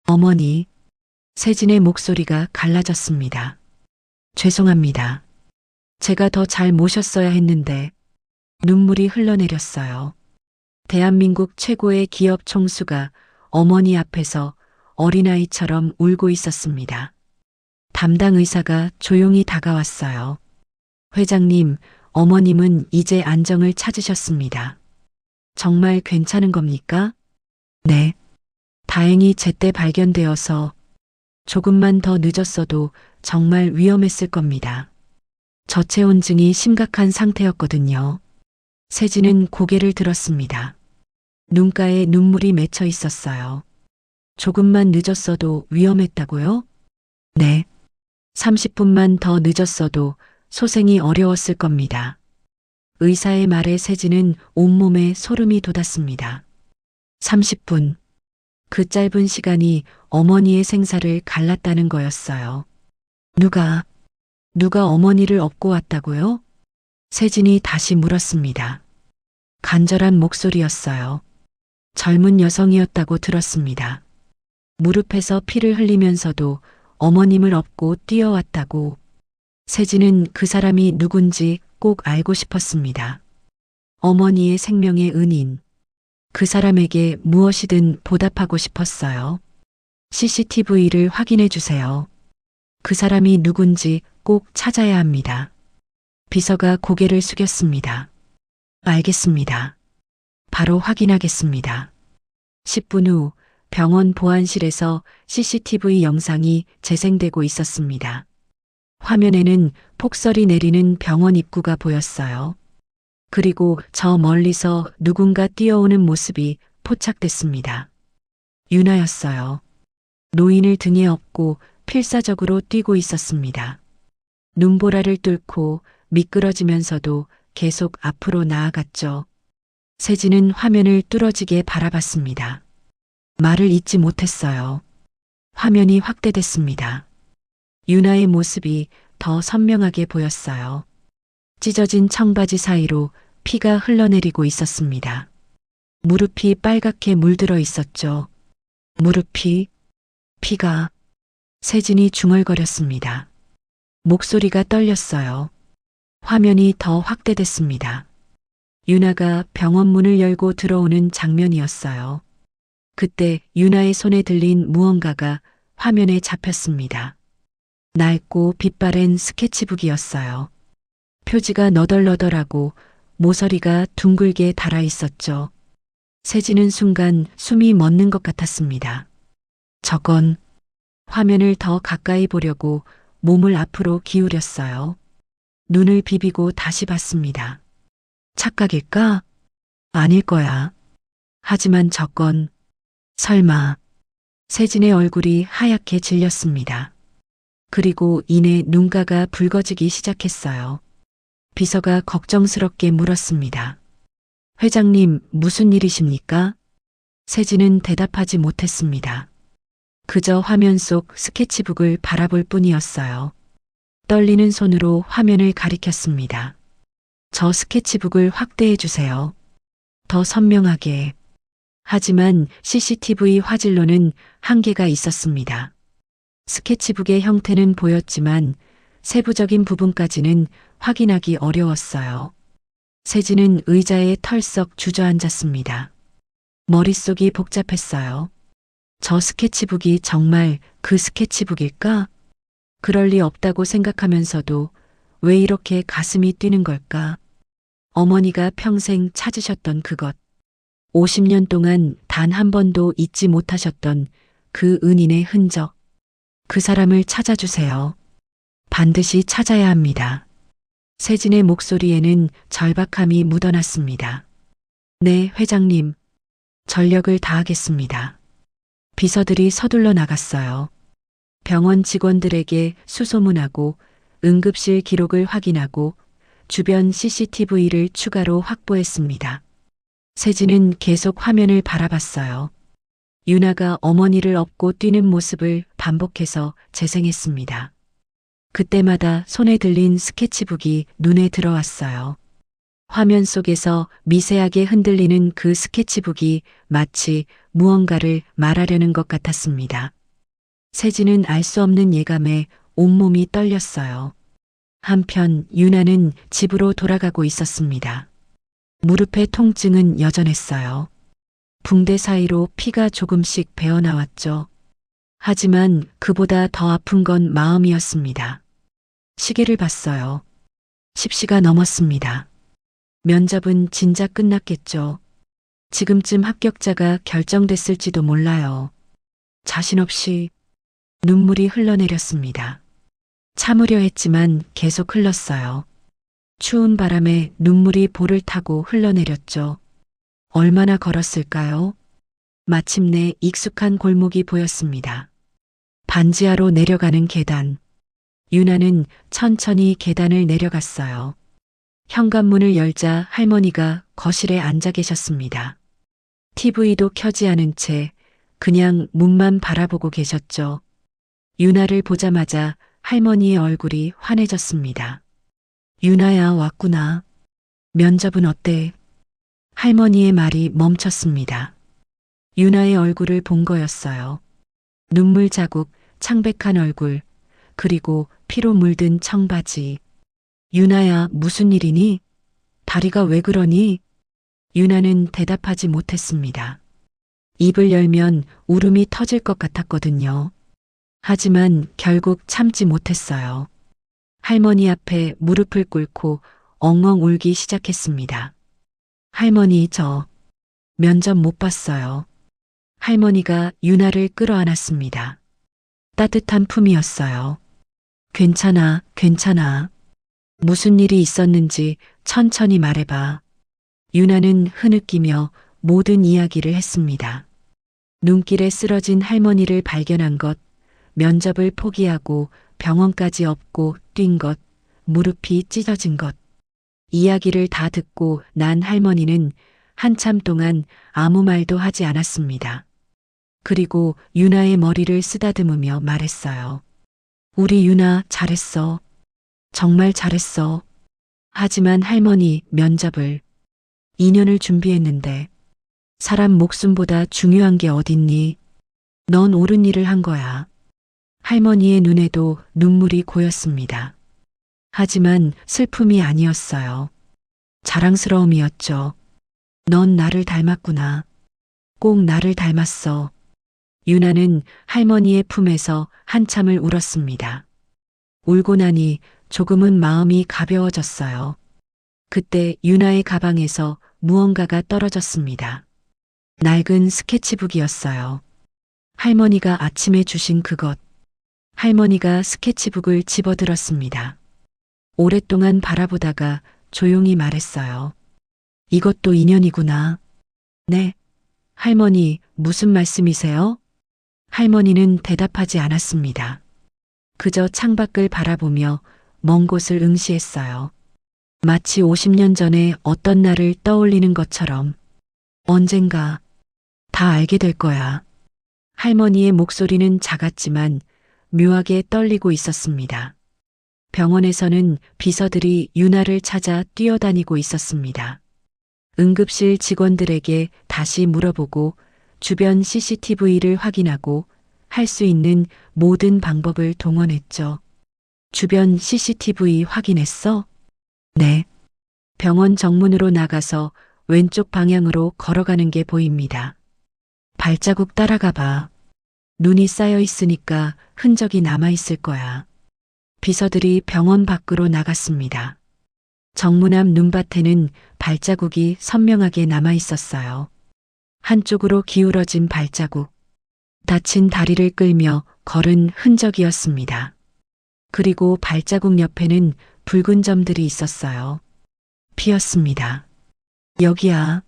Speaker 2: 어머니, 세진의 목소리가 갈라졌습니다. 죄송합니다. 제가 더 잘 모셨어야 했는데 눈물이 흘러내렸어요. 대한민국 최고의 기업 총수가 어머니 앞에서 어린아이처럼 울고 있었습니다. 담당 의사가 조용히 다가왔어요. 회장님, 어머님은 이제 안정을 찾으셨습니다. 정말 괜찮은 겁니까? 네. 다행히 제때 발견되어서 조금만 더 늦었어도 정말 위험했을 겁니다. 저체온증이 심각한 상태였거든요. 세진은 고개를 들었습니다. 눈가에 눈물이 맺혀 있었어요. 조금만 늦었어도 위험했다고요? 네. 30분만 더 늦었어도 소생이 어려웠을 겁니다. 의사의 말에 세진은 온몸에 소름이 돋았습니다. 30분. 그 짧은 시간이 어머니의 생사를 갈랐다는 거였어요. 누가 어머니를 업고 왔다고요? 세진이 다시 물었습니다. 간절한 목소리였어요. 젊은 여성이었다고 들었습니다. 무릎에서 피를 흘리면서도 어머님을 업고 뛰어왔다고. 세진은 그 사람이 누군지 꼭 알고 싶었습니다. 어머니의 생명의 은인. 그 사람에게 무엇이든 보답하고 싶었어요. CCTV를 확인해 주세요. 그 사람이 누군지 꼭 찾아야 합니다. 비서가 고개를 숙였습니다. 알겠습니다. 바로 확인하겠습니다. 10분 후 병원 보안실에서 CCTV 영상이 재생되고 있었습니다. 화면에는 폭설이 내리는 병원 입구가 보였어요. 그리고 저 멀리서 누군가 뛰어오는 모습이 포착됐습니다. 유나였어요. 노인을 등에 업고 필사적으로 뛰고 있었습니다. 눈보라를 뚫고 미끄러지면서도 계속 앞으로 나아갔죠. 세진은 화면을 뚫어지게 바라봤습니다. 말을 잇지 못했어요. 화면이 확대됐습니다. 유나의 모습이 더 선명하게 보였어요. 찢어진 청바지 사이로 피가 흘러내리고 있었습니다. 무릎이 빨갛게 물들어 있었죠. 무릎이, 피가. 세진이 중얼거렸습니다. 목소리가 떨렸어요. 화면이 더 확대됐습니다. 유나가 병원 문을 열고 들어오는 장면이었어요. 그때 유나의 손에 들린 무언가가 화면에 잡혔습니다. 낡고 빛바랜 스케치북이었어요. 표지가 너덜너덜하고 모서리가 둥글게 달아 있었죠. 세진은 순간 숨이 멎는 것 같았습니다. 저건. 화면을 더 가까이 보려고 몸을 앞으로 기울였어요. 눈을 비비고 다시 봤습니다. 착각일까? 아닐 거야. 하지만 저건. 설마. 세진의 얼굴이 하얗게 질렸습니다. 그리고 이내 눈가가 붉어지기 시작했어요. 비서가 걱정스럽게 물었습니다. 회장님, 무슨 일이십니까? 세진은 대답하지 못했습니다. 그저 화면 속 스케치북을 바라볼 뿐이었어요. 떨리는 손으로 화면을 가리켰습니다. 저 스케치북을 확대해 주세요. 더 선명하게. 하지만 CCTV 화질로는 한계가 있었습니다. 스케치북의 형태는 보였지만 세부적인 부분까지는 확인하기 어려웠어요. 세진은 의자에 털썩 주저앉았습니다. 머릿속이 복잡했어요. 저 스케치북이 정말 그 스케치북일까? 그럴 리 없다고 생각하면서도 왜 이렇게 가슴이 뛰는 걸까? 어머니가 평생 찾으셨던 그것. 50년 동안 단 한 번도 잊지 못하셨던 그 은인의 흔적. 그 사람을 찾아주세요. 반드시 찾아야 합니다. 세진의 목소리에는 절박함이 묻어났습니다. 네, 회장님. 전력을 다하겠습니다. 비서들이 서둘러 나갔어요. 병원 직원들에게 수소문하고 응급실 기록을 확인하고 주변 CCTV를 추가로 확보했습니다. 세진은 계속 화면을 바라봤어요. 유나가 어머니를 업고 뛰는 모습을 반복해서 재생했습니다. 그때마다 손에 들린 스케치북이 눈에 들어왔어요. 화면 속에서 미세하게 흔들리는 그 스케치북이 마치 무언가를 말하려는 것 같았습니다. 세진은 알 수 없는 예감에 온몸이 떨렸어요. 한편 유나는 집으로 돌아가고 있었습니다. 무릎의 통증은 여전했어요. 붕대 사이로 피가 조금씩 배어나왔죠. 하지만 그보다 더 아픈 건 마음이었습니다. 시계를 봤어요. 10시가 넘었습니다. 면접은 진작 끝났겠죠. 지금쯤 합격자가 결정됐을지도 몰라요. 자신 없이 눈물이 흘러내렸습니다. 참으려 했지만 계속 흘렀어요. 추운 바람에 눈물이 볼을 타고 흘러내렸죠. 얼마나 걸었을까요? 마침내 익숙한 골목이 보였습니다. 반지하로 내려가는 계단. 유나는 천천히 계단을 내려갔어요. 현관문을 열자 할머니가 거실에 앉아 계셨습니다. TV도 켜지 않은 채 그냥 문만 바라보고 계셨죠. 유나를 보자마자 할머니의 얼굴이 환해졌습니다. 유나야, 왔구나. 면접은 어때? 할머니의 말이 멈췄습니다. 유나의 얼굴을 본 거였어요. 눈물 자국, 창백한 얼굴, 그리고 피로 물든 청바지. 유나야, 무슨 일이니? 다리가 왜 그러니? 유나는 대답하지 못했습니다. 입을 열면 울음이 터질 것 같았거든요. 하지만 결국 참지 못했어요. 할머니 앞에 무릎을 꿇고 엉엉 울기 시작했습니다. 할머니, 저 면접 못 봤어요. 할머니가 유나를 끌어안았습니다. 따뜻한 품이었어요. 괜찮아, 괜찮아. 무슨 일이 있었는지 천천히 말해봐. 유나는 흐느끼며 모든 이야기를 했습니다. 눈길에 쓰러진 할머니를 발견한 것, 면접을 포기하고 병원까지 업고 뛴 것, 무릎이 찢어진 것. 이야기를 다 듣고 난 할머니는 한참 동안 아무 말도 하지 않았습니다. 그리고 유나의 머리를 쓰다듬으며 말했어요. 우리 유나 잘했어. 정말 잘했어. 하지만 할머니, 면접을 2년을 준비했는데 사람 목숨보다 중요한 게 어딨니? 넌 옳은 일을 한 거야. 할머니의 눈에도 눈물이 고였습니다. 하지만 슬픔이 아니었어요. 자랑스러움이었죠. 넌 나를 닮았구나. 꼭 나를 닮았어. 유나는 할머니의 품에서 한참을 울었습니다. 울고 나니 조금은 마음이 가벼워졌어요. 그때 유나의 가방에서 무언가가 떨어졌습니다. 낡은 스케치북이었어요. 할머니가 아침에 주신 그것. 할머니가 스케치북을 집어들었습니다. 오랫동안 바라보다가 조용히 말했어요. 이것도 인연이구나. 네. 할머니, 무슨 말씀이세요? 할머니는 대답하지 않았습니다. 그저 창밖을 바라보며 먼 곳을 응시했어요. 마치 50년 전에 어떤 날을 떠올리는 것처럼. 언젠가 다 알게 될 거야. 할머니의 목소리는 작았지만 묘하게 떨리고 있었습니다. 병원에서는 비서들이 유나를 찾아 뛰어다니고 있었습니다. 응급실 직원들에게 다시 물어보고 주변 CCTV를 확인하고 할 수 있는 모든 방법을 동원했죠. 주변 CCTV 확인했어? 네. 병원 정문으로 나가서 왼쪽 방향으로 걸어가는 게 보입니다. 발자국 따라가 봐. 눈이 쌓여 있으니까 흔적이 남아 있을 거야. 비서들이 병원 밖으로 나갔습니다. 정문 앞 눈밭에는 발자국이 선명하게 남아 있었어요. 한쪽으로 기울어진 발자국. 다친 다리를 끌며 걸은 흔적이었습니다. 그리고 발자국 옆에는 붉은 점들이 있었어요. 피었습니다. 여기야.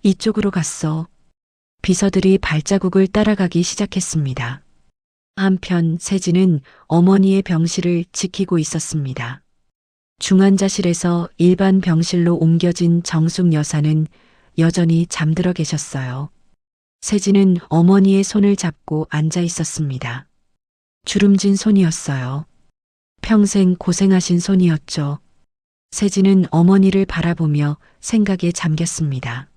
Speaker 2: 이쪽으로 갔어. 비서들이 발자국을 따라가기 시작했습니다. 한편 세진은 어머니의 병실을 지키고 있었습니다. 중환자실에서 일반 병실로 옮겨진 정숙 여사는 여전히 잠들어 계셨어요. 세진은 어머니의 손을 잡고 앉아 있었습니다. 주름진 손이었어요. 평생 고생하신 손이었죠. 세진은 어머니를 바라보며 생각에 잠겼습니다.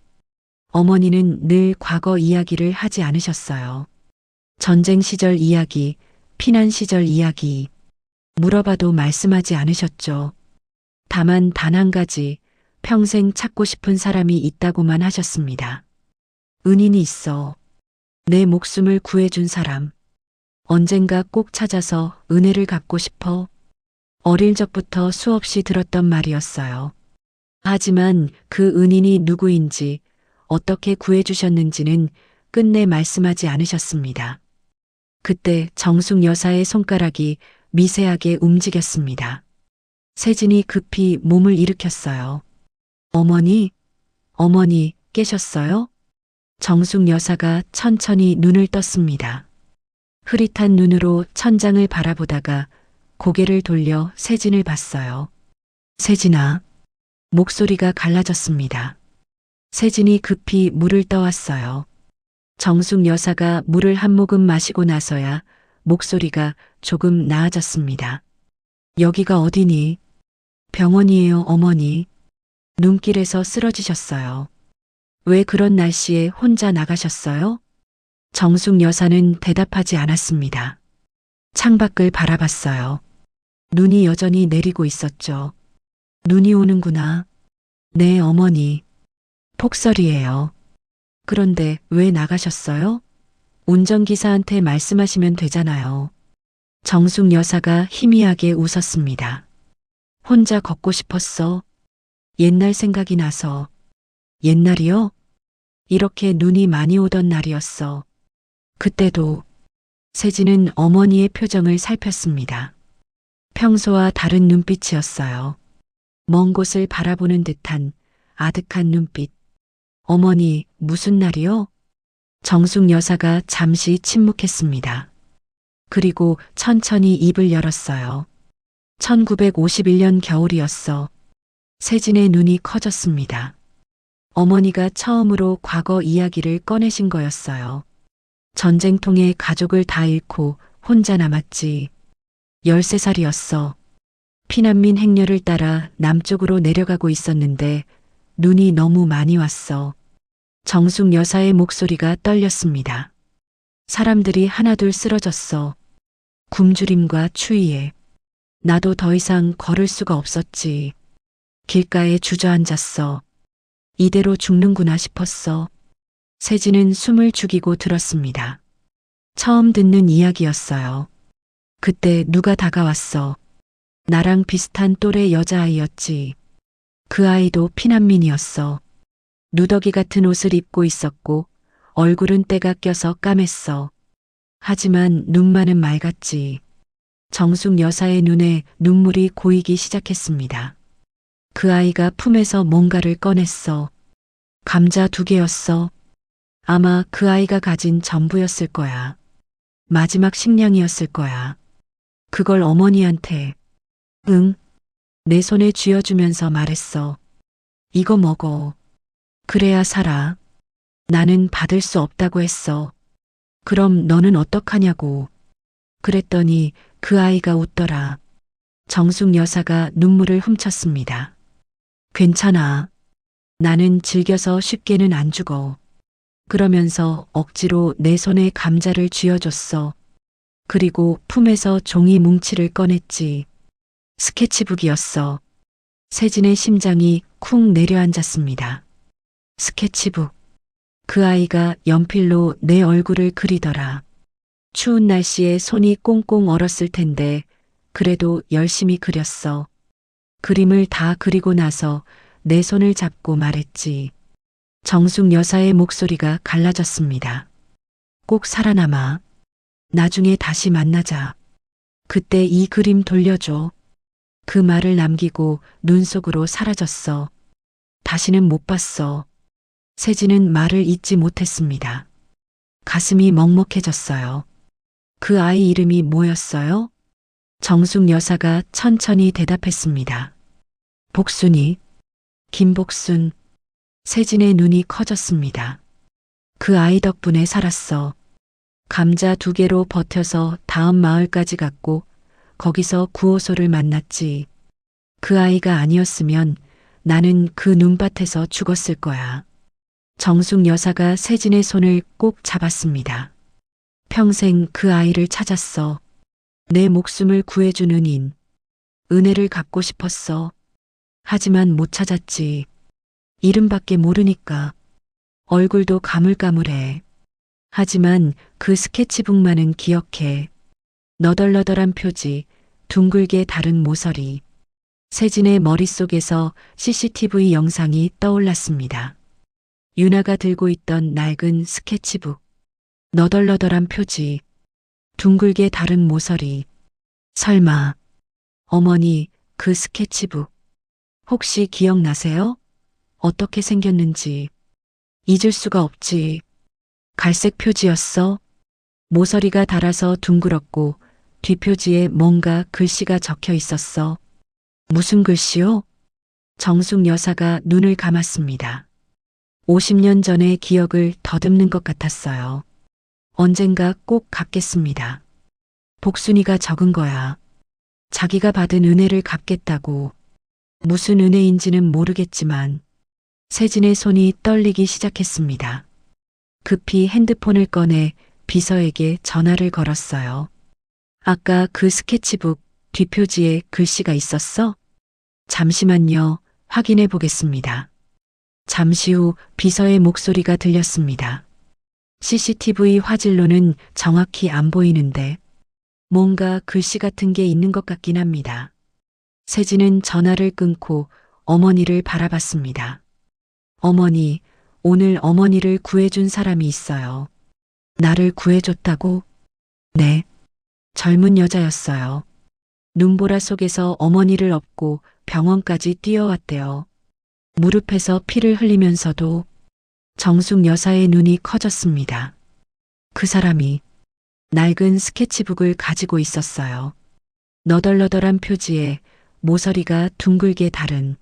Speaker 2: 어머니는 늘 과거 이야기를 하지 않으셨어요. 전쟁 시절 이야기, 피난 시절 이야기, 물어봐도 말씀하지 않으셨죠. 다만 단 한 가지, 평생 찾고 싶은 사람이 있다고만 하셨습니다. 은인이 있어. 내 목숨을 구해준 사람. 언젠가 꼭 찾아서 은혜를 갚고 싶어. 어릴 적부터 수없이 들었던 말이었어요. 하지만 그 은인이 누구인지, 어떻게 구해주셨는지는 끝내 말씀하지 않으셨습니다. 그때 정숙 여사의 손가락이 미세하게 움직였습니다. 세진이 급히 몸을 일으켰어요. 어머니, 어머니 깨셨어요? 정숙 여사가 천천히 눈을 떴습니다. 흐릿한 눈으로 천장을 바라보다가 고개를 돌려 세진을 봤어요. 세진아. 목소리가 갈라졌습니다. 세진이 급히 물을 떠왔어요. 정숙 여사가 물을 한 모금 마시고 나서야 목소리가 조금 나아졌습니다. 여기가 어디니? 병원이에요, 어머니. 눈길에서 쓰러지셨어요. 왜 그런 날씨에 혼자 나가셨어요? 정숙 여사는 대답하지 않았습니다. 창밖을 바라봤어요. 눈이 여전히 내리고 있었죠. 눈이 오는구나. 네, 어머니. 폭설이에요. 그런데 왜 나가셨어요? 운전기사한테 말씀하시면 되잖아요. 정숙 여사가 희미하게 웃었습니다. 혼자 걷고 싶었어. 옛날 생각이 나서. 옛날이요? 이렇게 눈이 많이 오던 날이었어. 그때도. 세진은 어머니의 표정을 살폈습니다. 평소와 다른 눈빛이었어요. 먼 곳을 바라보는 듯한 아득한 눈빛. 어머니, 무슨 날이요? 정숙 여사가 잠시 침묵했습니다. 그리고 천천히 입을 열었어요. 1951년 겨울이었어. 세진의 눈이 커졌습니다. 어머니가 처음으로 과거 이야기를 꺼내신 거였어요. 전쟁통에 가족을 다 잃고 혼자 남았지. 13살이었어. 피난민 행렬을 따라 남쪽으로 내려가고 있었는데 눈이 너무 많이 왔어. 정숙 여사의 목소리가 떨렸습니다. 사람들이 하나둘 쓰러졌어. 굶주림과 추위에. 나도 더 이상 걸을 수가 없었지. 길가에 주저앉았어. 이대로 죽는구나 싶었어. 세진은 숨을 죽이고 들었습니다. 처음 듣는 이야기였어요. 그때 누가 다가왔어. 나랑 비슷한 또래 여자아이였지. 그 아이도 피난민이었어. 누더기 같은 옷을 입고 있었고 얼굴은 때가 껴서 까맸어. 하지만 눈만은 맑았지. 정숙 여사의 눈에 눈물이 고이기 시작했습니다. 그 아이가 품에서 뭔가를 꺼냈어. 감자 2개였어. 아마 그 아이가 가진 전부였을 거야. 마지막 식량이었을 거야. 그걸 어머니한테. 응. 내 손에 쥐어주면서 말했어. 이거 먹어. 그래야 살아. 나는 받을 수 없다고 했어. 그럼 너는 어떡하냐고. 그랬더니 그 아이가 웃더라. 정숙 여사가 눈물을 훔쳤습니다. 괜찮아. 나는 즐겨서 쉽게는 안 죽어. 그러면서 억지로 내 손에 감자를 쥐어줬어. 그리고 품에서 종이 뭉치를 꺼냈지. 스케치북이었어. 세진의 심장이 쿵 내려앉았습니다. 스케치북. 그 아이가 연필로 내 얼굴을 그리더라. 추운 날씨에 손이 꽁꽁 얼었을 텐데 그래도 열심히 그렸어. 그림을 다 그리고 나서 내 손을 잡고 말했지. 정숙 여사의 목소리가 갈라졌습니다. 꼭 살아남아. 나중에 다시 만나자. 그때 이 그림 돌려줘. 그 말을 남기고 눈 속으로 사라졌어. 다시는 못 봤어. 세진은 말을 잇지 못했습니다. 가슴이 먹먹해졌어요. 그 아이 이름이 뭐였어요? 정숙 여사가 천천히 대답했습니다. 복순이. 김복순. 세진의 눈이 커졌습니다. 그 아이 덕분에 살았어. 감자 2개로 버텨서 다음 마을까지 갔고 거기서 구호소를 만났지. 그 아이가 아니었으면 나는 그 눈밭에서 죽었을 거야. 정숙 여사가 세진의 손을 꼭 잡았습니다. 평생 그 아이를 찾았어. 내 목숨을 구해준 은인. 은혜를 갚고 싶었어. 하지만 못 찾았지. 이름밖에 모르니까. 얼굴도 가물가물해. 하지만 그 스케치북만은 기억해. 너덜너덜한 표지, 둥글게 다른 모서리. 세진의 머릿속에서 CCTV 영상이 떠올랐습니다. 유나가 들고 있던 낡은 스케치북. 너덜너덜한 표지, 둥글게 다른 모서리. 설마, 어머니, 그 스케치북. 혹시 기억나세요? 어떻게 생겼는지. 잊을 수가 없지. 갈색 표지였어. 모서리가 닳아서 둥그렇고 뒷표지에 뭔가 글씨가 적혀 있었어. 무슨 글씨요? 정숙 여사가 눈을 감았습니다. 50년 전의 기억을 더듬는 것 같았어요. 언젠가 꼭 갚겠습니다. 복순이가 적은 거야. 자기가 받은 은혜를 갚겠다고. 무슨 은혜인지는 모르겠지만 세진의 손이 떨리기 시작했습니다. 급히 핸드폰을 꺼내 비서에게 전화를 걸었어요. 아까 그 스케치북 뒷표지에 글씨가 있었어? 잠시만요. 확인해 보겠습니다. 잠시 후 비서의 목소리가 들렸습니다. CCTV 화질로는 정확히 안 보이는데 뭔가 글씨 같은 게 있는 것 같긴 합니다. 세진은 전화를 끊고 어머니를 바라봤습니다. 어머니, 오늘 어머니를 구해준 사람이 있어요. 나를 구해줬다고? 네. 젊은 여자였어요. 눈보라 속에서 어머니를 업고 병원까지 뛰어왔대요. 무릎에서 피를 흘리면서도 정숙 여사의 눈이 커졌습니다. 그 사람이 낡은 스케치북을 가지고 있었어요. 너덜너덜한 표지에 모서리가 둥글게 다른.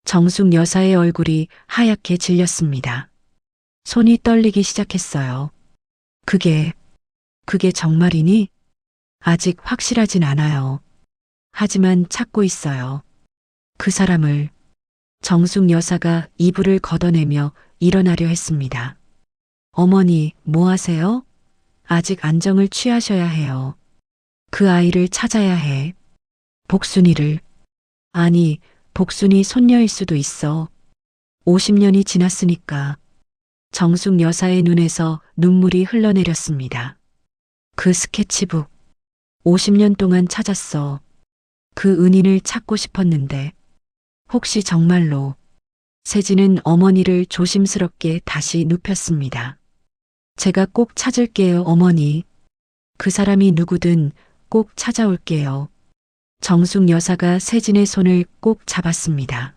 Speaker 2: 정숙 여사의 얼굴이 하얗게 질렸습니다. 손이 떨리기 시작했어요. 그게 정말이니? 아직 확실하진 않아요. 하지만 찾고 있어요. 그 사람을. 정숙 여사가 이불을 걷어내며 일어나려 했습니다. 어머니, 뭐 하세요? 아직 안정을 취하셔야 해요. 그 아이를 찾아야 해. 복순이를. 아니, 복순이 손녀일 수도 있어. 50년이 지났으니까. 정숙 여사의 눈에서 눈물이 흘러내렸습니다. 그 스케치북. 50년 동안 찾았어. 그 은인을 찾고 싶었는데. 혹시 정말로. 세진은 어머니를 조심스럽게 다시 눕혔습니다. 제가 꼭 찾을게요, 어머니. 그 사람이 누구든 꼭 찾아올게요. 정숙 여사가 세진의 손을 꼭 잡았습니다.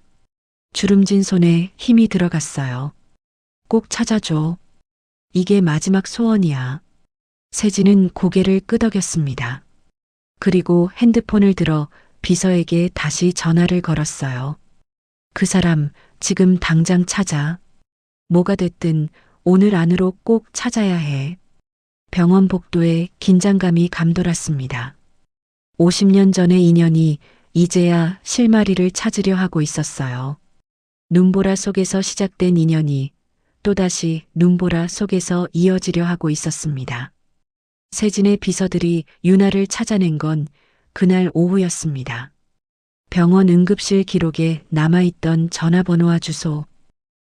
Speaker 2: 주름진 손에 힘이 들어갔어요. 꼭 찾아줘. 이게 마지막 소원이야. 세진은 고개를 끄덕였습니다. 그리고 핸드폰을 들어 비서에게 다시 전화를 걸었어요. 그 사람 지금 당장 찾아. 뭐가 됐든 오늘 안으로 꼭 찾아야 해. 병원 복도에 긴장감이 감돌았습니다. 50년 전의 인연이 이제야 실마리를 찾으려 하고 있었어요. 눈보라 속에서 시작된 인연이 또다시 눈보라 속에서 이어지려 하고 있었습니다. 세진의 비서들이 유나를 찾아낸 건 그날 오후였습니다. 병원 응급실 기록에 남아있던 전화번호와 주소.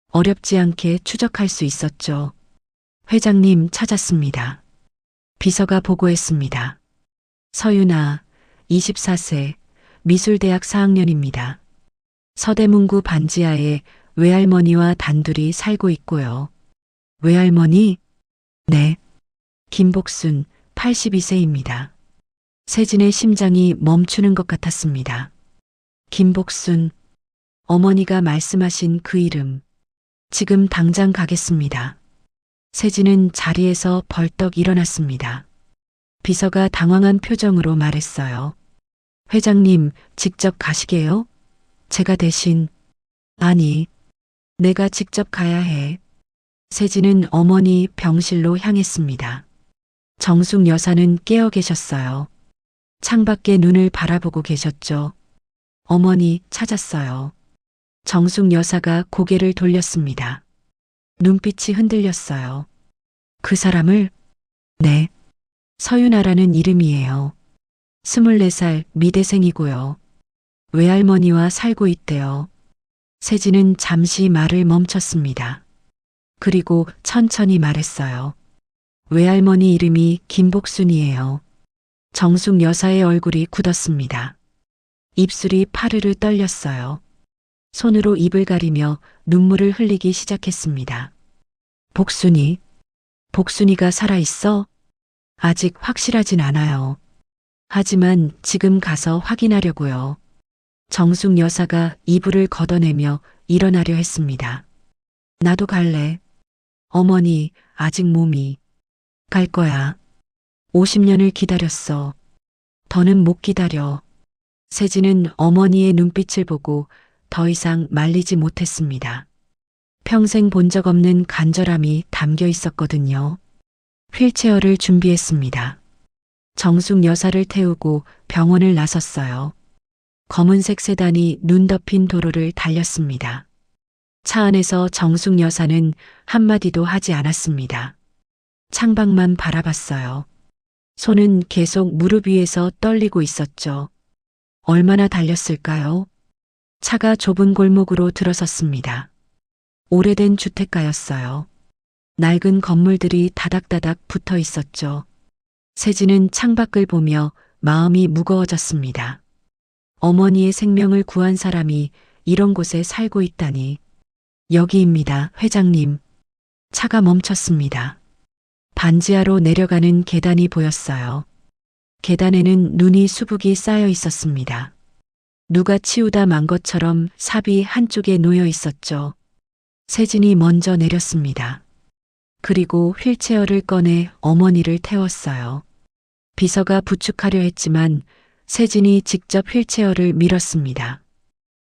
Speaker 2: 어렵지 않게 추적할 수 있었죠. 회장님 찾았습니다. 비서가 보고했습니다. 서유나, 24세, 미술대학 4학년입니다. 서대문구 반지하에 외할머니와 단둘이 살고 있고요. 외할머니? 네. 김복순, 82세입니다. 세진의 심장이 멈추는 것 같았습니다. 김복순, 어머니가 말씀하신 그 이름. 지금 당장 가겠습니다. 세진은 자리에서 벌떡 일어났습니다. 비서가 당황한 표정으로 말했어요. 회장님, 직접 가시게요? 제가 대신. 아니, 내가 직접 가야 해. 세진은 어머니 병실로 향했습니다. 정숙 여사는 깨어 계셨어요. 창밖에 눈을 바라보고 계셨죠. 어머니 찾았어요. 정숙 여사가 고개를 돌렸습니다. 눈빛이 흔들렸어요. 그 사람을? 네. 서윤아라는 이름이에요. 24살 미대생이고요. 외할머니와 살고 있대요. 세진은 잠시 말을 멈췄습니다. 그리고 천천히 말했어요. 외할머니 이름이 김복순이에요. 정숙 여사의 얼굴이 굳었습니다. 입술이 파르르 떨렸어요. 손으로 입을 가리며 눈물을 흘리기 시작했습니다. 복순이? 복순이가 살아있어? 아직 확실하진 않아요. 하지만 지금 가서 확인하려고요. 정숙 여사가 이불을 걷어내며 일어나려 했습니다. 나도 갈래. 어머니, 아직 몸이. 갈 거야. 50년을 기다렸어. 더는 못 기다려. 세진은 어머니의 눈빛을 보고 더 이상 말리지 못했습니다. 평생 본 적 없는 간절함이 담겨 있었거든요. 휠체어를 준비했습니다. 정숙 여사를 태우고 병원을 나섰어요. 검은색 세단이 눈 덮인 도로를 달렸습니다. 차 안에서 정숙 여사는 한마디도 하지 않았습니다. 창밖만 바라봤어요. 손은 계속 무릎 위에서 떨리고 있었죠. 얼마나 달렸을까요? 차가 좁은 골목으로 들어섰습니다. 오래된 주택가였어요. 낡은 건물들이 다닥다닥 붙어 있었죠. 세진은 창밖을 보며 마음이 무거워졌습니다. 어머니의 생명을 구한 사람이 이런 곳에 살고 있다니. 여기입니다, 회장님. 차가 멈췄습니다. 반지하로 내려가는 계단이 보였어요. 계단에는 눈이 수북이 쌓여 있었습니다. 누가 치우다 만 것처럼 삽이 한쪽에 놓여 있었죠. 세진이 먼저 내렸습니다. 그리고 휠체어를 꺼내 어머니를 태웠어요. 비서가 부축하려 했지만 세진이 직접 휠체어를 밀었습니다.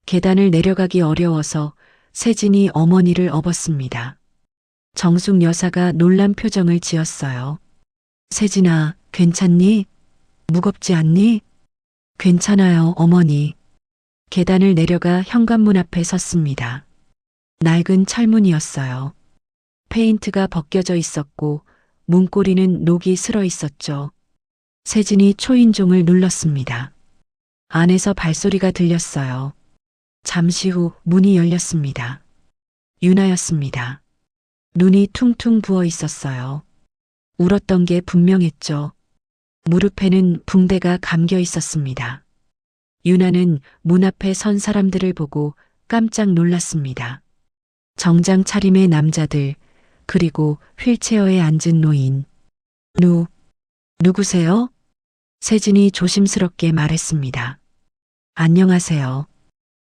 Speaker 2: 계단을 내려가기 어려워서 세진이 어머니를 업었습니다. 정숙 여사가 놀란 표정을 지었어요. 세진아, 괜찮니? 무겁지 않니? 괜찮아요, 어머니. 계단을 내려가 현관문 앞에 섰습니다. 낡은 철문이었어요. 페인트가 벗겨져 있었고 문고리는 녹이 슬어 있었죠. 세진이 초인종을 눌렀습니다. 안에서 발소리가 들렸어요. 잠시 후 문이 열렸습니다. 유나였습니다. 눈이 퉁퉁 부어 있었어요. 울었던 게 분명했죠. 무릎에는 붕대가 감겨 있었습니다. 유나는 문 앞에 선 사람들을 보고 깜짝 놀랐습니다. 정장 차림의 남자들, 그리고 휠체어에 앉은 노인. 누구세요? 세진이 조심스럽게 말했습니다. 안녕하세요.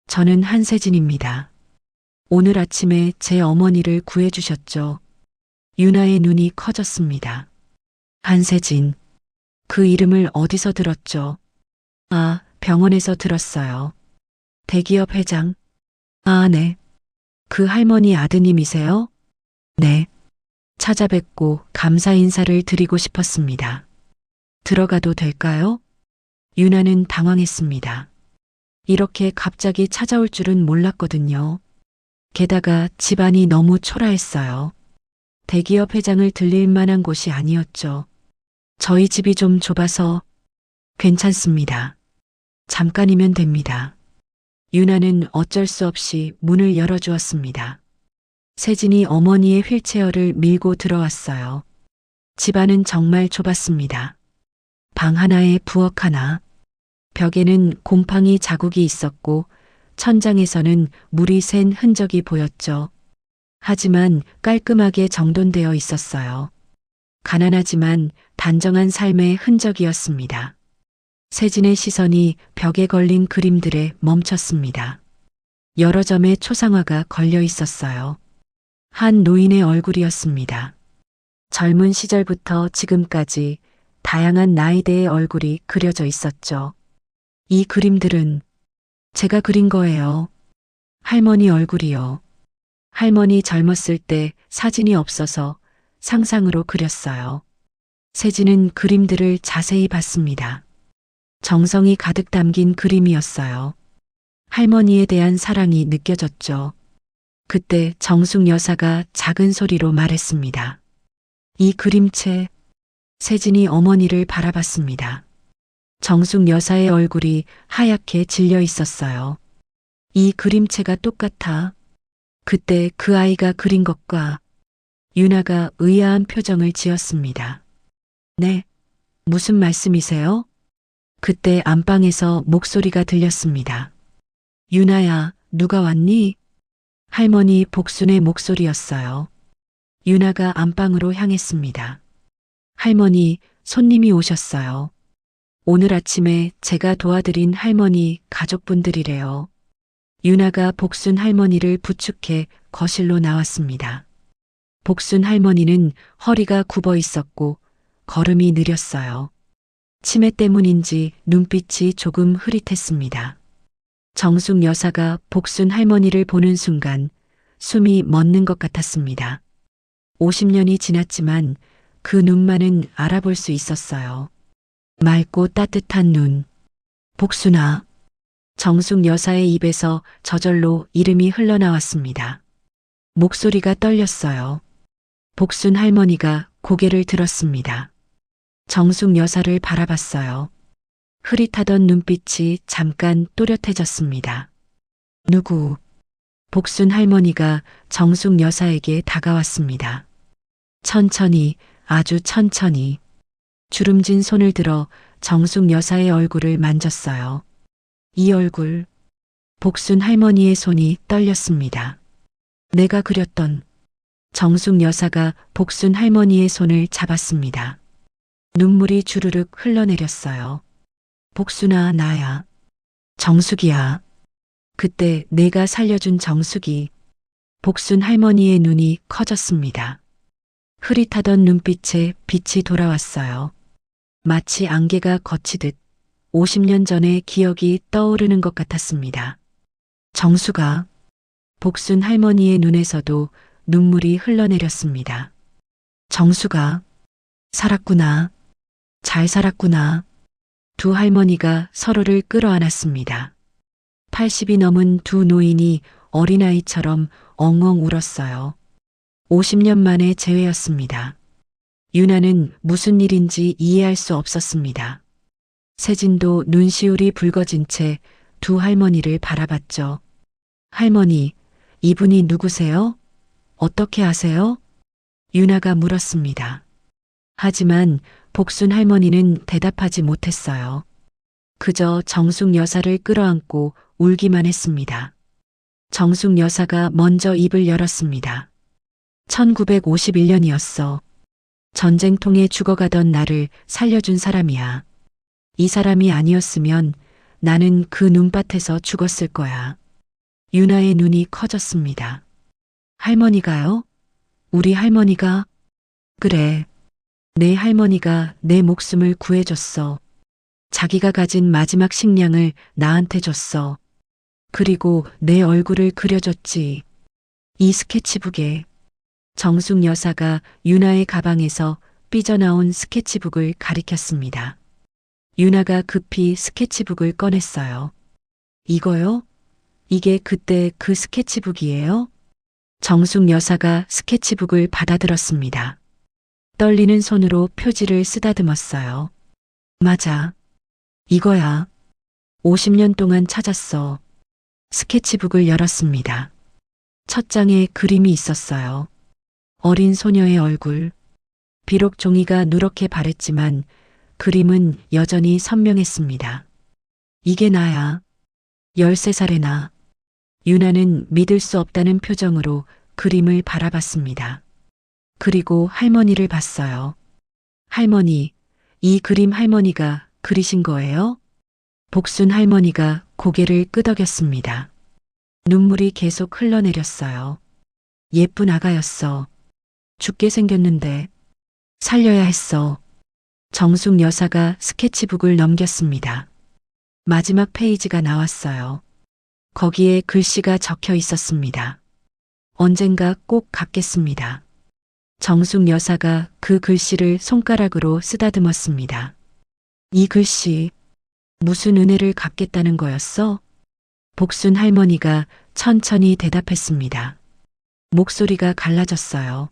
Speaker 2: 저는 한세진입니다. 오늘 아침에 제 어머니를 구해주셨죠. 유나의 눈이 커졌습니다. 한세진. 그 이름을 어디서 들었죠? 아, 병원에서 들었어요. 대기업 회장? 아, 네. 그 할머니 아드님이세요? 네. 찾아뵙고 감사 인사를 드리고 싶었습니다. 들어가도 될까요? 유나는 당황했습니다. 이렇게 갑자기 찾아올 줄은 몰랐거든요. 게다가 집안이 너무 초라했어요. 대기업 회장을 들릴 만한 곳이 아니었죠. 저희 집이 좀 좁아서. 괜찮습니다. 잠깐이면 됩니다. 유나는 어쩔 수 없이 문을 열어주었습니다. 세진이 어머니의 휠체어를 밀고 들어왔어요. 집안은 정말 좁았습니다. 방 하나에 부엌 하나. 벽에는 곰팡이 자국이 있었고 천장에서는 물이 샌 흔적이 보였죠. 하지만 깔끔하게 정돈되어 있었어요. 가난하지만 단정한 삶의 흔적이었습니다. 세진의 시선이 벽에 걸린 그림들에 멈췄습니다. 여러 점의 초상화가 걸려 있었어요. 한 노인의 얼굴이었습니다. 젊은 시절부터 지금까지 다양한 나이대의 얼굴이 그려져 있었죠. 이 그림들은 제가 그린 거예요. 할머니 얼굴이요. 할머니 젊었을 때 사진이 없어서 상상으로 그렸어요. 세진은 그림들을 자세히 봤습니다. 정성이 가득 담긴 그림이었어요. 할머니에 대한 사랑이 느껴졌죠. 그때 정숙 여사가 작은 소리로 말했습니다. 이 그림체. 세진이 어머니를 바라봤습니다. 정숙 여사의 얼굴이 하얗게 질려 있었어요. 이 그림체가 똑같아. 그때 그 아이가 그린 것과. 유나가 의아한 표정을 지었습니다. 네, 무슨 말씀이세요? 그때 안방에서 목소리가 들렸습니다. 유나야, 누가 왔니? 할머니 복순의 목소리였어요. 유나가 안방으로 향했습니다. 할머니, 손님이 오셨어요. 오늘 아침에 제가 도와드린 할머니 가족분들이래요. 유나가 복순 할머니를 부축해 거실로 나왔습니다. 복순 할머니는 허리가 굽어 있었고 걸음이 느렸어요. 치매 때문인지 눈빛이 조금 흐릿했습니다. 정숙 여사가 복순 할머니를 보는 순간 숨이 멎는 것 같았습니다. 50년이 지났지만 그 눈만은 알아볼 수 있었어요. 맑고 따뜻한 눈. 복순아. 정숙 여사의 입에서 저절로 이름이 흘러나왔습니다. 목소리가 떨렸어요. 복순 할머니가 고개를 들었습니다. 정숙 여사를 바라봤어요. 흐릿하던 눈빛이 잠깐 또렷해졌습니다. 누구? 복순 할머니가 정숙 여사에게 다가왔습니다. 천천히, 아주 천천히. 주름진 손을 들어 정숙 여사의 얼굴을 만졌어요. 이 얼굴. 복순 할머니의 손이 떨렸습니다. 내가 그렸던. 정숙 여사가 복순 할머니의 손을 잡았습니다. 눈물이 주르륵 흘러내렸어요. 복순아, 나야. 정숙이야. 그때 내가 살려준 정숙이. 복순 할머니의 눈이 커졌습니다. 흐릿하던 눈빛에 빛이 돌아왔어요. 마치 안개가 걷히듯 50년 전의 기억이 떠오르는 것 같았습니다. 정숙아. 복순 할머니의 눈에서도 눈물이 흘러내렸습니다. 정숙아. 살았구나. 잘 살았구나. 두 할머니가 서로를 끌어안았습니다. 80이 넘은 두 노인이 어린아이처럼 엉엉 울었어요. 50년 만의 재회였습니다. 유나는 무슨 일인지 이해할 수 없었습니다. 세진도 눈시울이 붉어진 채 두 할머니를 바라봤죠. 할머니, 이분이 누구세요? 어떻게 아세요? 유나가 물었습니다. 하지만 복순 할머니는 대답하지 못했어요. 그저 정숙 여사를 끌어안고 울기만 했습니다. 정숙 여사가 먼저 입을 열었습니다. 1951년이었어. 전쟁통에 죽어가던 나를 살려준 사람이야. 이 사람이 아니었으면 나는 그 눈밭에서 죽었을 거야. 유나의 눈이 커졌습니다. 할머니가요? 우리 할머니가? 그래. 내 할머니가 내 목숨을 구해줬어. 자기가 가진 마지막 식량을 나한테 줬어. 그리고 내 얼굴을 그려줬지. 이 스케치북에. 정숙 여사가 유나의 가방에서 삐져나온 스케치북을 가리켰습니다. 유나가 급히 스케치북을 꺼냈어요. 이거요? 이게 그때 그 스케치북이에요? 정숙 여사가 스케치북을 받아들었습니다. 떨리는 손으로 표지를 쓰다듬었어요. 맞아. 이거야. 50년 동안 찾았어. 스케치북을 열었습니다. 첫 장에 그림이 있었어요. 어린 소녀의 얼굴. 비록 종이가 누렇게 바랬지만 그림은 여전히 선명했습니다. 이게 나야. 13살의 나. 유나는 믿을 수 없다는 표정으로 그림을 바라봤습니다. 그리고 할머니를 봤어요. 할머니, 이 그림 할머니가 그리신 거예요? 복순 할머니가 고개를 끄덕였습니다. 눈물이 계속 흘러내렸어요. 예쁜 아가였어. 죽게 생겼는데 살려야 했어. 정숙 여사가 스케치북을 넘겼습니다. 마지막 페이지가 나왔어요. 거기에 글씨가 적혀 있었습니다. 언젠가 꼭 갚겠습니다. 정숙 여사가 그 글씨를 손가락으로 쓰다듬었습니다. 이 글씨, 무슨 은혜를 갚겠다는 거였어? 복순 할머니가 천천히 대답했습니다. 목소리가 갈라졌어요.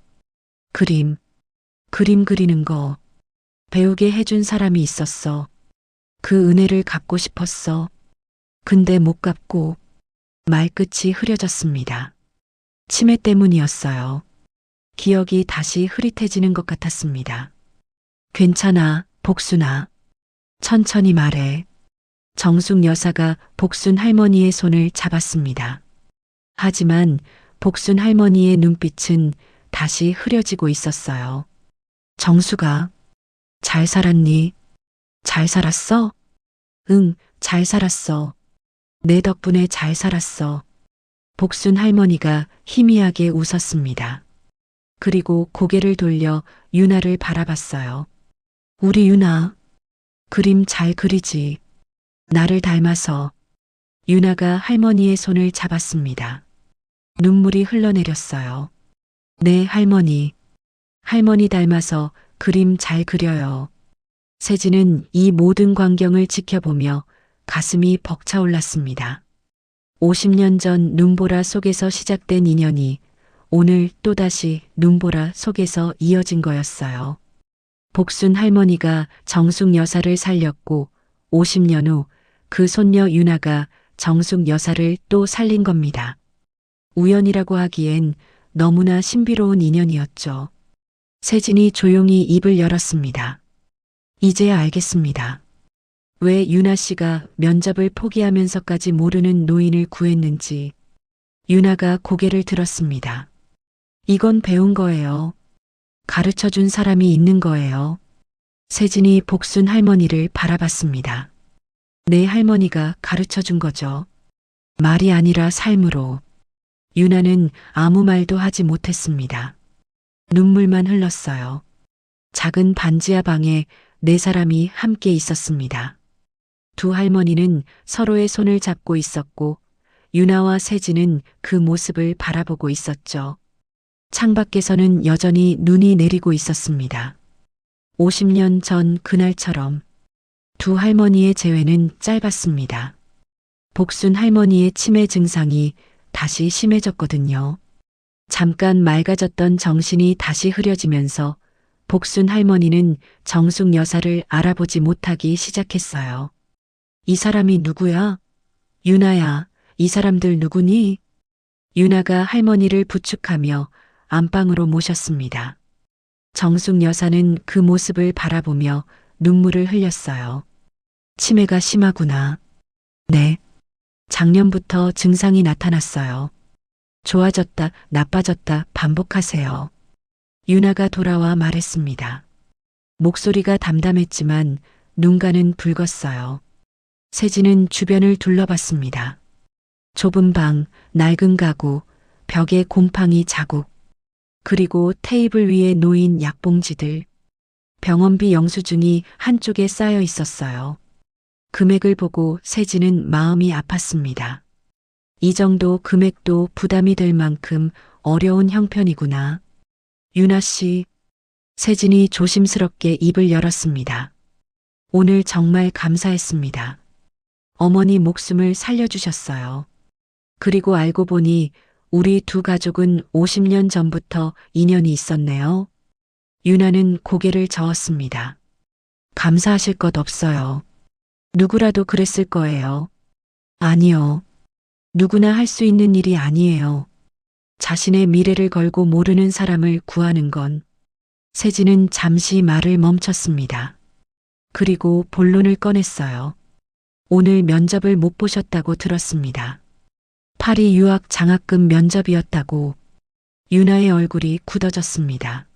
Speaker 2: 그림 그리는 거 배우게 해준 사람이 있었어. 그 은혜를 갚고 싶었어. 근데 못 갚고 말끝이 흐려졌습니다. 치매 때문이었어요. 기억이 다시 흐릿해지는 것 같았습니다. 괜찮아, 복순아. 천천히 말해. 정숙 여사가 복순 할머니의 손을 잡았습니다. 하지만 복순 할머니의 눈빛은 다시 흐려지고 있었어요. 정수가, 잘 살았니? 잘 살았어? 응, 잘 살았어. 내 덕분에 잘 살았어. 복순 할머니가 희미하게 웃었습니다. 그리고 고개를 돌려 유나를 바라봤어요. 우리 유나, 그림 잘 그리지. 나를 닮아서. 유나가 할머니의 손을 잡았습니다. 눈물이 흘러내렸어요. 네, 할머니. 할머니 닮아서 그림 잘 그려요. 세진은 이 모든 광경을 지켜보며 가슴이 벅차올랐습니다. 50년 전 눈보라 속에서 시작된 인연이 오늘 또다시 눈보라 속에서 이어진 거였어요. 복순 할머니가 정숙 여사를 살렸고 50년 후 그 손녀 유나가 정숙 여사를 또 살린 겁니다. 우연이라고 하기엔 너무나 신비로운 인연이었죠. 세진이 조용히 입을 열었습니다. 이제야 알겠습니다. 왜 유나 씨가 면접을 포기하면서까지 모르는 노인을 구했는지. 유나가 고개를 들었습니다. 이건 배운 거예요. 가르쳐 준 사람이 있는 거예요. 세진이 복순 할머니를 바라봤습니다. 내 할머니가 가르쳐 준 거죠. 말이 아니라 삶으로. 유나는 아무 말도 하지 못했습니다. 눈물만 흘렀어요. 작은 반지하 방에 네 사람이 함께 있었습니다. 두 할머니는 서로의 손을 잡고 있었고 유나와 세진은 그 모습을 바라보고 있었죠. 창밖에서는 여전히 눈이 내리고 있었습니다. 50년 전 그날처럼 두 할머니의 재회는 짧았습니다. 복순 할머니의 치매 증상이 다시 심해졌거든요. 잠깐 맑아졌던 정신이 다시 흐려지면서 복순 할머니는 정숙 여사를 알아보지 못하기 시작했어요. 이 사람이 누구야? 유나야, 이 사람들 누구니? 유나가 할머니를 부축하며 안방으로 모셨습니다. 정숙 여사는 그 모습을 바라보며 눈물을 흘렸어요. 치매가 심하구나. 네. 작년부터 증상이 나타났어요. 좋아졌다, 나빠졌다 반복하세요. 유나가 돌아와 말했습니다. 목소리가 담담했지만 눈가는 붉었어요. 세진은 주변을 둘러봤습니다. 좁은 방, 낡은 가구, 벽에 곰팡이 자국, 그리고 테이블 위에 놓인 약봉지들, 병원비 영수증이 한쪽에 쌓여 있었어요. 금액을 보고 세진은 마음이 아팠습니다. 이 정도 금액도 부담이 될 만큼 어려운 형편이구나. 유나 씨, 세진이 조심스럽게 입을 열었습니다. 오늘 정말 감사했습니다. 어머니 목숨을 살려주셨어요. 그리고 알고 보니 우리 두 가족은 50년 전부터 인연이 있었네요. 유나는 고개를 저었습니다. 감사하실 것 없어요. 누구라도 그랬을 거예요. 아니요. 누구나 할 수 있는 일이 아니에요. 자신의 미래를 걸고 모르는 사람을 구하는 건. 세진은 잠시 말을 멈췄습니다. 그리고 본론을 꺼냈어요. 오늘 면접을 못 보셨다고 들었습니다. 파리 유학 장학금 면접이었다고. 유나의 얼굴이 굳어졌습니다.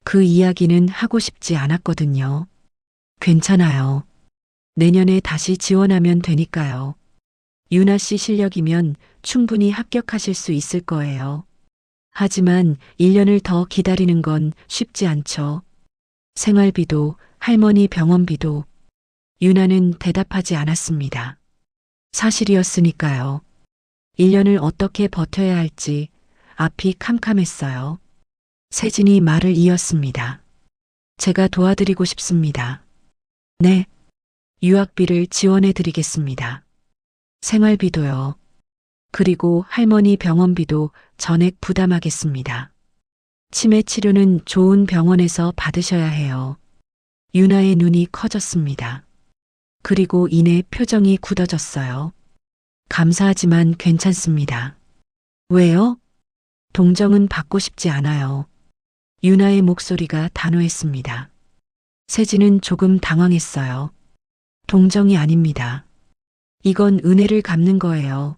Speaker 2: 그 이야기는 하고 싶지 않았거든요. 괜찮아요. 내년에 다시 지원하면 되니까요. 유나 씨 실력이면 충분히 합격하실 수 있을 거예요. 하지만 1년을 더 기다리는 건 쉽지 않죠. 생활비도 할머니 병원비도. 유나는 대답하지 않았습니다. 사실이었으니까요. 1년을 어떻게 버텨야 할지 앞이 캄캄했어요. 세진이 말을 이었습니다. 제가 도와드리고 싶습니다. 네. 유학비를 지원해 드리겠습니다. 생활비도요. 그리고 할머니 병원비도 전액 부담하겠습니다. 치매 치료는 좋은 병원에서 받으셔야 해요. 유나의 눈이 커졌습니다. 그리고 이내 표정이 굳어졌어요. 감사하지만 괜찮습니다. 왜요? 동정은 받고 싶지 않아요. 유나의 목소리가 단호했습니다. 세진은 조금 당황했어요. 동정이 아닙니다. 이건 은혜를 갚는 거예요.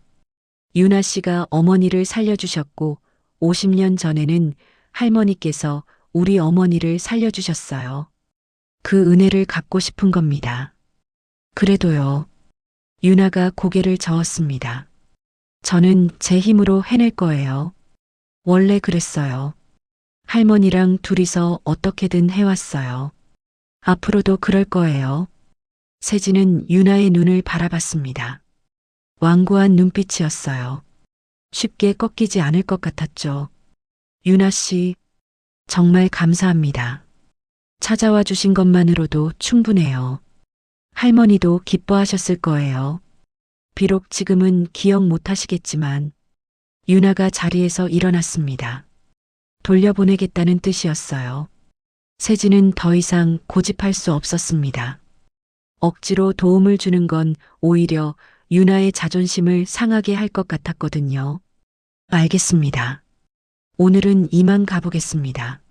Speaker 2: 유나 씨가 어머니를 살려주셨고 50년 전에는 할머니께서 우리 어머니를 살려주셨어요. 그 은혜를 갚고 싶은 겁니다. 그래도요. 유나가 고개를 저었습니다. 저는 제 힘으로 해낼 거예요. 원래 그랬어요. 할머니랑 둘이서 어떻게든 해왔어요. 앞으로도 그럴 거예요. 세진은 유나의 눈을 바라봤습니다. 완고한 눈빛이었어요. 쉽게 꺾이지 않을 것 같았죠. 유나 씨, 정말 감사합니다. 찾아와 주신 것만으로도 충분해요. 할머니도 기뻐하셨을 거예요. 비록 지금은 기억 못 하시겠지만, 유나가 자리에서 일어났습니다. 돌려보내겠다는 뜻이었어요. 세진은 더 이상 고집할 수 없었습니다. 억지로 도움을 주는 건 오히려 유나의 자존심을 상하게 할 것 같았거든요. 알겠습니다. 오늘은 이만 가보겠습니다.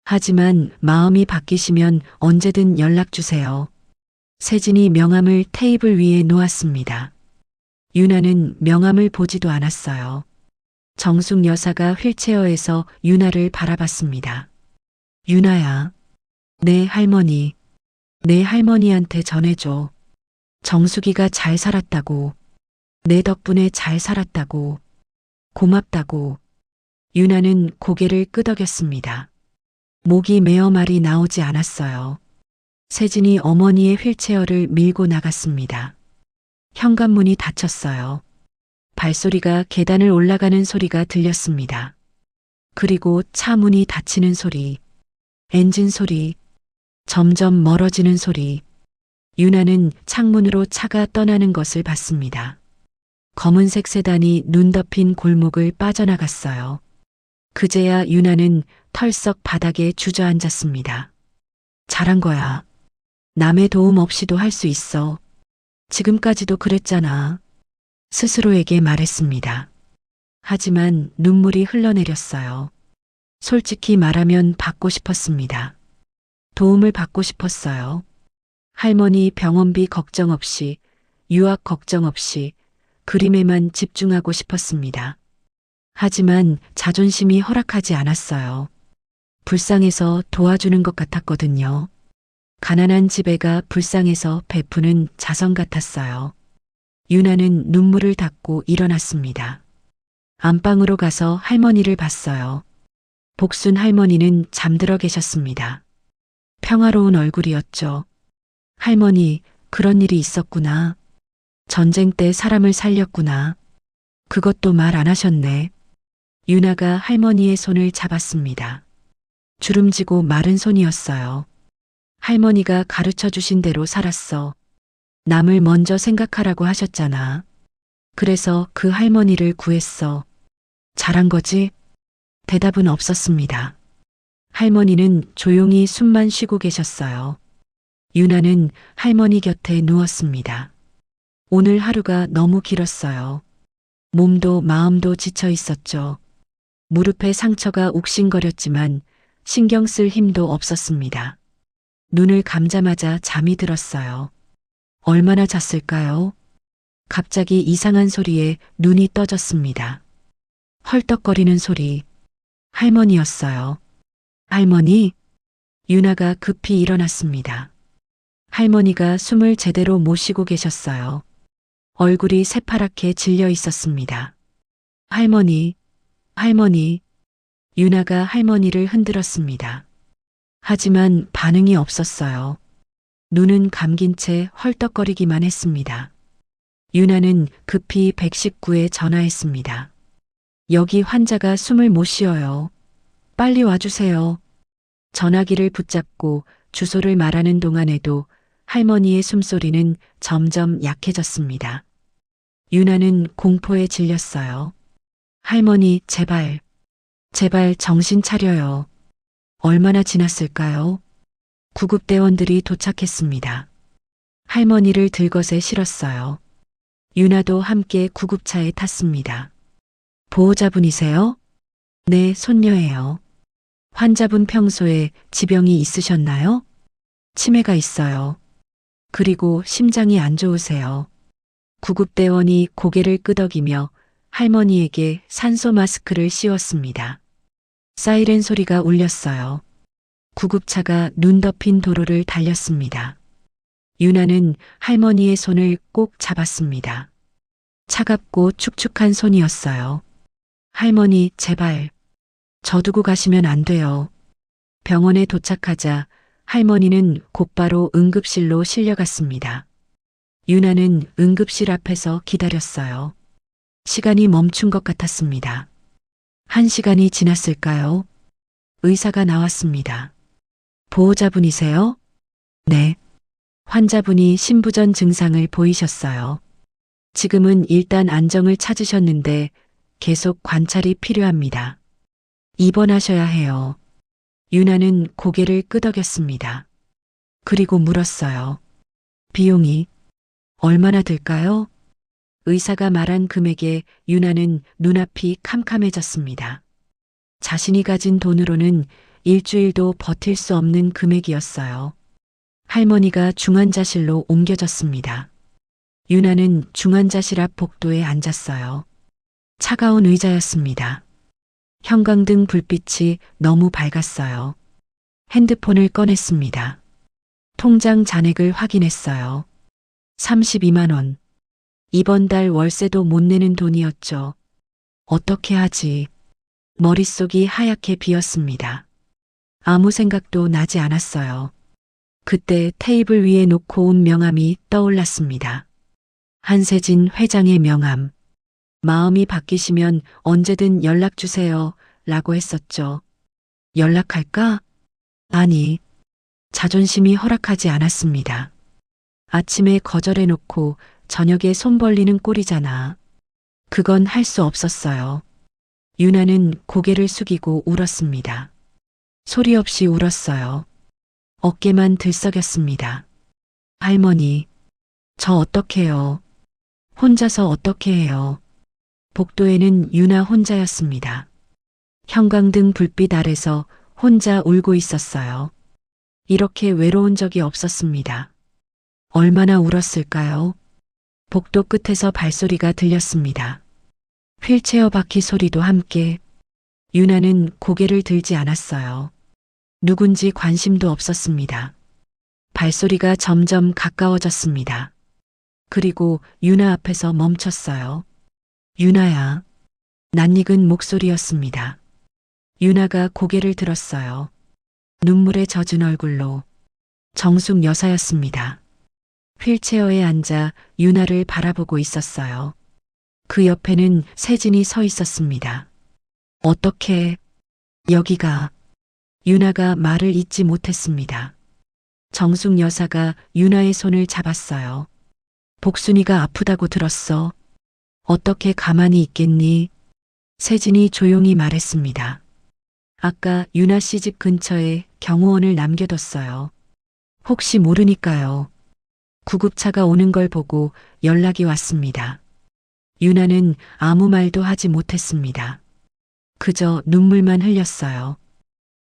Speaker 2: 하지만 마음이 바뀌시면 언제든 연락 주세요. 세진이 명함을 테이블 위에 놓았습니다. 유나는 명함을 보지도 않았어요. 정숙 여사가 휠체어에서 유나를 바라봤습니다. 유나야, 내 할머니한테 전해줘. 정숙이가 잘 살았다고, 내 덕분에 잘 살았다고, 고맙다고. 유나는 고개를 끄덕였습니다. 목이 메어 말이 나오지 않았어요. 세진이 어머니의 휠체어를 밀고 나갔습니다. 현관문이 닫혔어요. 발소리가 계단을 올라가는 소리가 들렸습니다. 그리고 차 문이 닫히는 소리, 엔진 소리, 점점 멀어지는 소리. 유나는 창문으로 차가 떠나는 것을 봤습니다. 검은색 세단이 눈 덮인 골목을 빠져나갔어요. 그제야 유나는 털썩 바닥에 주저앉았습니다. 잘한 거야. 남의 도움 없이도 할 수 있어. 지금까지도 그랬잖아. 스스로에게 말했습니다. 하지만 눈물이 흘러내렸어요. 솔직히 말하면 받고 싶었습니다. 도움을 받고 싶었어요. 할머니 병원비 걱정 없이, 유학 걱정 없이 그림에만 집중하고 싶었습니다. 하지만 자존심이 허락하지 않았어요. 불쌍해서 도와주는 것 같았거든요. 가난한 집애가 불쌍해서 베푸는 자성 같았어요. 유나는 눈물을 닦고 일어났습니다. 안방으로 가서 할머니를 봤어요. 복순 할머니는 잠들어 계셨습니다. 평화로운 얼굴이었죠. 할머니, 그런 일이 있었구나. 전쟁 때 사람을 살렸구나. 그것도 말 안 하셨네. 유나가 할머니의 손을 잡았습니다. 주름지고 마른 손이었어요. 할머니가 가르쳐 주신 대로 살았어. 남을 먼저 생각하라고 하셨잖아. 그래서 그 할머니를 구했어. 잘한 거지? 대답은 없었습니다. 할머니는 조용히 숨만 쉬고 계셨어요. 유나는 할머니 곁에 누웠습니다. 오늘 하루가 너무 길었어요. 몸도 마음도 지쳐 있었죠. 무릎에 상처가 욱신거렸지만 신경 쓸 힘도 없었습니다. 눈을 감자마자 잠이 들었어요. 얼마나 잤을까요? 갑자기 이상한 소리에 눈이 떠졌습니다. 헐떡거리는 소리. 할머니였어요. 할머니? 유나가 급히 일어났습니다. 할머니가 숨을 제대로 못 쉬고 계셨어요. 얼굴이 새파랗게 질려 있었습니다. 할머니, 할머니. 유나가 할머니를 흔들었습니다. 하지만 반응이 없었어요. 눈은 감긴 채 헐떡거리기만 했습니다. 유나는 급히 119에 전화했습니다. 여기 환자가 숨을 못 쉬어요. 빨리 와주세요. 전화기를 붙잡고 주소를 말하는 동안에도 할머니의 숨소리는 점점 약해졌습니다. 유나는 공포에 질렸어요. 할머니, 제발, 제발 정신 차려요. 얼마나 지났을까요? 구급대원들이 도착했습니다. 할머니를 들것에 실었어요. 유나도 함께 구급차에 탔습니다. 보호자분이세요? 네, 손녀예요. 환자분 평소에 지병이 있으셨나요? 치매가 있어요. 그리고 심장이 안 좋으세요. 구급대원이 고개를 끄덕이며 할머니에게 산소 마스크를 씌웠습니다. 사이렌 소리가 울렸어요. 구급차가 눈 덮인 도로를 달렸습니다. 유나는 할머니의 손을 꼭 잡았습니다. 차갑고 축축한 손이었어요. 할머니, 제발. 저 두고 가시면 안 돼요. 병원에 도착하자 할머니는 곧바로 응급실로 실려갔습니다. 유나는 응급실 앞에서 기다렸어요. 시간이 멈춘 것 같았습니다. 1시간이 지났을까요? 의사가 나왔습니다. 보호자분이세요? 네. 환자분이 심부전 증상을 보이셨어요. 지금은 일단 안정을 찾으셨는데 계속 관찰이 필요합니다. 입원하셔야 해요. 유나는 고개를 끄덕였습니다. 그리고 물었어요. 비용이 얼마나 들까요? 의사가 말한 금액에 유나는 눈앞이 캄캄해졌습니다. 자신이 가진 돈으로는 일주일도 버틸 수 없는 금액이었어요. 할머니가 중환자실로 옮겨졌습니다. 유나는 중환자실 앞 복도에 앉았어요. 차가운 의자였습니다. 형광등 불빛이 너무 밝았어요. 핸드폰을 꺼냈습니다. 통장 잔액을 확인했어요. 32만 원. 이번 달 월세도 못 내는 돈이었죠. 어떻게 하지? 머릿속이 하얗게 비었습니다. 아무 생각도 나지 않았어요. 그때 테이블 위에 놓고 온 명함이 떠올랐습니다. 한세진 회장의 명함. 마음이 바뀌시면 언제든 연락 주세요. 라고 했었죠. 연락할까? 아니, 자존심이 허락하지 않았습니다. 아침에 거절해 놓고 저녁에 손 벌리는 꼴이잖아. 그건 할 수 없었어요. 유나는 고개를 숙이고 울었습니다. 소리 없이 울었어요. 어깨만 들썩였습니다. 할머니, 저 어떡해요? 혼자서 어떻게 해요? 복도에는 유나 혼자였습니다. 형광등 불빛 아래서 혼자 울고 있었어요. 이렇게 외로운 적이 없었습니다. 얼마나 울었을까요? 복도 끝에서 발소리가 들렸습니다. 휠체어 바퀴 소리도 함께. 유나는 고개를 들지 않았어요. 누군지 관심도 없었습니다. 발소리가 점점 가까워졌습니다. 그리고 유나 앞에서 멈췄어요. 유나야. 낯익은 목소리였습니다. 유나가 고개를 들었어요. 눈물에 젖은 얼굴로. 정숙 여사였습니다. 휠체어에 앉아 유나를 바라보고 있었어요. 그 옆에는 세진이 서 있었습니다. 어떻게, 여기가. 유나가 말을 잇지 못했습니다. 정숙 여사가 유나의 손을 잡았어요. 복순이가 아프다고 들었어. 어떻게 가만히 있겠니? 세진이 조용히 말했습니다. 아까 유나 씨 집 근처에 경호원을 남겨뒀어요. 혹시 모르니까요. 구급차가 오는 걸 보고 연락이 왔습니다. 유나는 아무 말도 하지 못했습니다. 그저 눈물만 흘렸어요.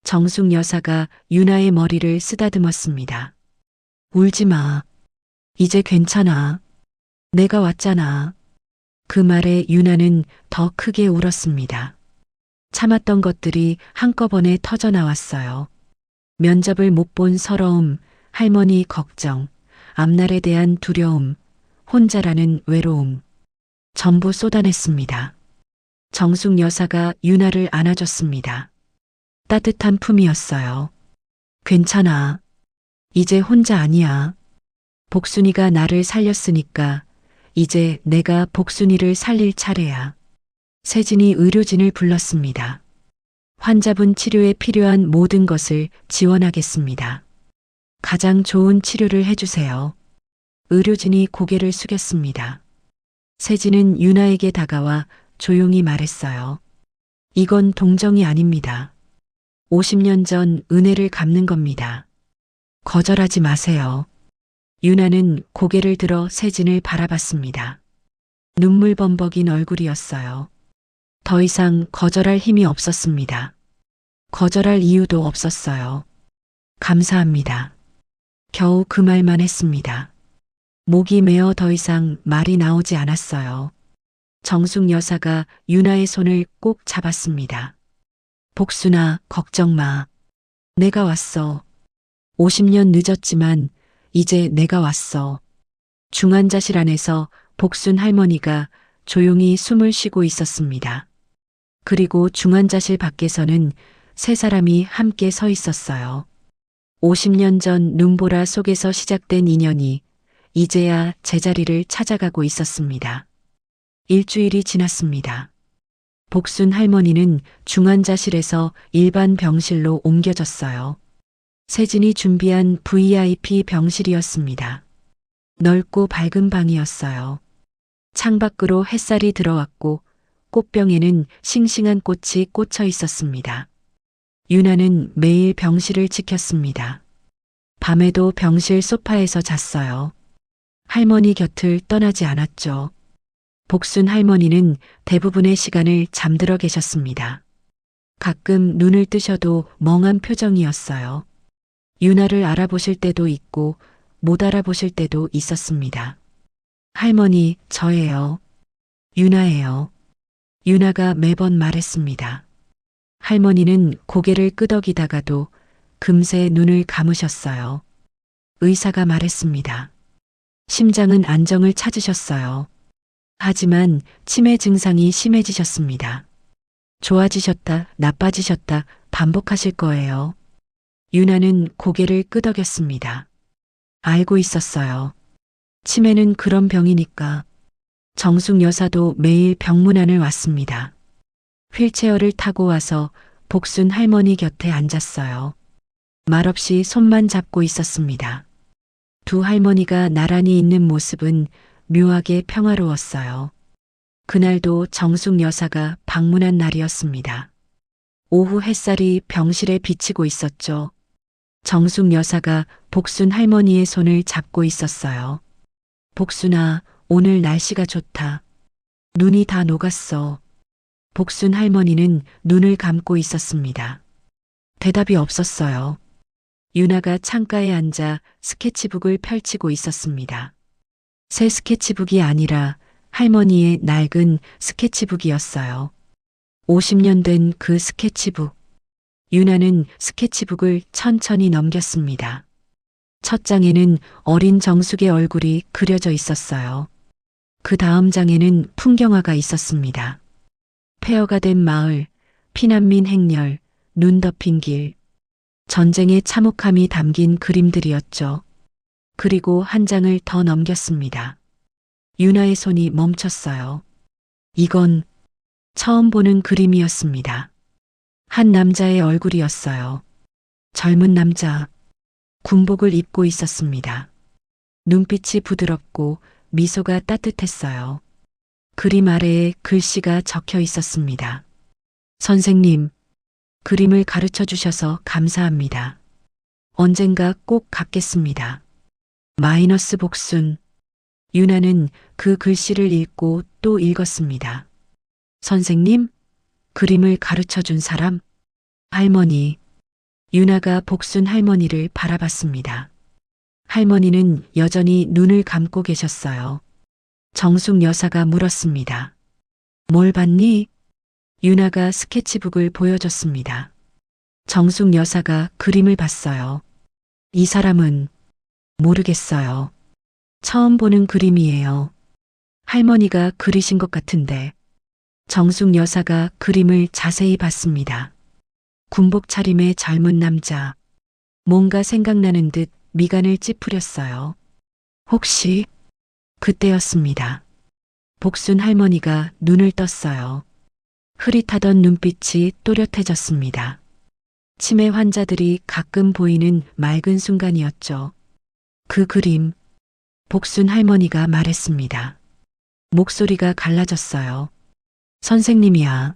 Speaker 2: 정숙 여사가 유나의 머리를 쓰다듬었습니다. 울지 마. 이제 괜찮아. 내가 왔잖아. 그 말에 유나는 더 크게 울었습니다. 참았던 것들이 한꺼번에 터져 나왔어요. 면접을 못 본 서러움, 할머니 걱정, 앞날에 대한 두려움, 혼자라는 외로움. 전부 쏟아냈습니다. 정숙 여사가 유나를 안아줬습니다. 따뜻한 품이었어요. 괜찮아. 이제 혼자 아니야. 복순이가 나를 살렸으니까 이제 내가 복순이를 살릴 차례야. 세진이 의료진을 불렀습니다. 환자분 치료에 필요한 모든 것을 지원하겠습니다. 가장 좋은 치료를 해주세요. 의료진이 고개를 숙였습니다. 세진은 유나에게 다가와 조용히 말했어요. 이건 동정이 아닙니다. 50년 전 은혜를 갚는 겁니다. 거절하지 마세요. 유나는 고개를 들어 세진을 바라봤습니다. 눈물 범벅인 얼굴이었어요. 더 이상 거절할 힘이 없었습니다. 거절할 이유도 없었어요. 감사합니다. 겨우 그 말만 했습니다. 목이 메어 더 이상 말이 나오지 않았어요. 정숙 여사가 유나의 손을 꼭 잡았습니다. 복순아, 걱정 마. 내가 왔어. 50년 늦었지만 이제 내가 왔어. 중환자실 안에서 복순 할머니가 조용히 숨을 쉬고 있었습니다. 그리고 중환자실 밖에서는 세 사람이 함께 서 있었어요. 50년 전 눈보라 속에서 시작된 인연이 이제야 제자리를 찾아가고 있었습니다. 일주일이 지났습니다. 복순 할머니는 중환자실에서 일반 병실로 옮겨졌어요. 세진이 준비한 VIP 병실이었습니다. 넓고 밝은 방이었어요. 창밖으로 햇살이 들어왔고 꽃병에는 싱싱한 꽃이 꽂혀 있었습니다. 유나는 매일 병실을 지켰습니다. 밤에도 병실 소파에서 잤어요. 할머니 곁을 떠나지 않았죠. 복순 할머니는 대부분의 시간을 잠들어 계셨습니다. 가끔 눈을 뜨셔도 멍한 표정이었어요. 유나를 알아보실 때도 있고 못 알아보실 때도 있었습니다. 할머니, 저예요. 유나예요. 유나가 매번 말했습니다. 할머니는 고개를 끄덕이다가도 금세 눈을 감으셨어요. 의사가 말했습니다. 심장은 안정을 찾으셨어요. 하지만 치매 증상이 심해지셨습니다. 좋아지셨다, 나빠지셨다 반복하실 거예요. 유나는 고개를 끄덕였습니다. 알고 있었어요. 치매는 그런 병이니까. 정숙 여사도 매일 병문안을 왔습니다. 휠체어를 타고 와서 복순 할머니 곁에 앉았어요. 말없이 손만 잡고 있었습니다. 두 할머니가 나란히 있는 모습은 묘하게 평화로웠어요. 그날도 정숙 여사가 방문한 날이었습니다. 오후 햇살이 병실에 비치고 있었죠. 정숙 여사가 복순 할머니의 손을 잡고 있었어요. 복순아, 오늘 날씨가 좋다. 눈이 다 녹았어. 복순 할머니는 눈을 감고 있었습니다. 대답이 없었어요. 유나가 창가에 앉아 스케치북을 펼치고 있었습니다. 새 스케치북이 아니라 할머니의 낡은 스케치북이었어요. 50년 된 그 스케치북. 유나는 스케치북을 천천히 넘겼습니다. 첫 장에는 어린 정숙의 얼굴이 그려져 있었어요. 그 다음 장에는 풍경화가 있었습니다. 폐허가 된 마을, 피난민 행렬, 눈 덮인 길, 전쟁의 참혹함이 담긴 그림들이었죠. 그리고 한 장을 더 넘겼습니다. 유나의 손이 멈췄어요. 이건 처음 보는 그림이었습니다. 한 남자의 얼굴이었어요. 젊은 남자, 군복을 입고 있었습니다. 눈빛이 부드럽고 미소가 따뜻했어요. 그림 아래에 글씨가 적혀 있었습니다. 선생님, 그림을 가르쳐 주셔서 감사합니다. 언젠가 꼭 갚겠습니다. 마이너스 복순. 유나는 그 글씨를 읽고 또 읽었습니다. 선생님, 그림을 가르쳐 준 사람? 할머니. 유나가 복순 할머니를 바라봤습니다. 할머니는 여전히 눈을 감고 계셨어요. 정숙 여사가 물었습니다. 뭘 봤니? 유나가 스케치북을 보여줬습니다. 정숙 여사가 그림을 봤어요. 이 사람은 모르겠어요. 처음 보는 그림이에요. 할머니가 그리신 것 같은데. 정숙 여사가 그림을 자세히 봤습니다. 군복 차림의 젊은 남자. 뭔가 생각나는 듯 미간을 찌푸렸어요. 혹시 그때였습니다. 복순 할머니가 눈을 떴어요. 흐릿하던 눈빛이 또렷해졌습니다. 치매 환자들이 가끔 보이는 맑은 순간이었죠. 그 그림, 복순 할머니가 말했습니다. 목소리가 갈라졌어요. 선생님이야.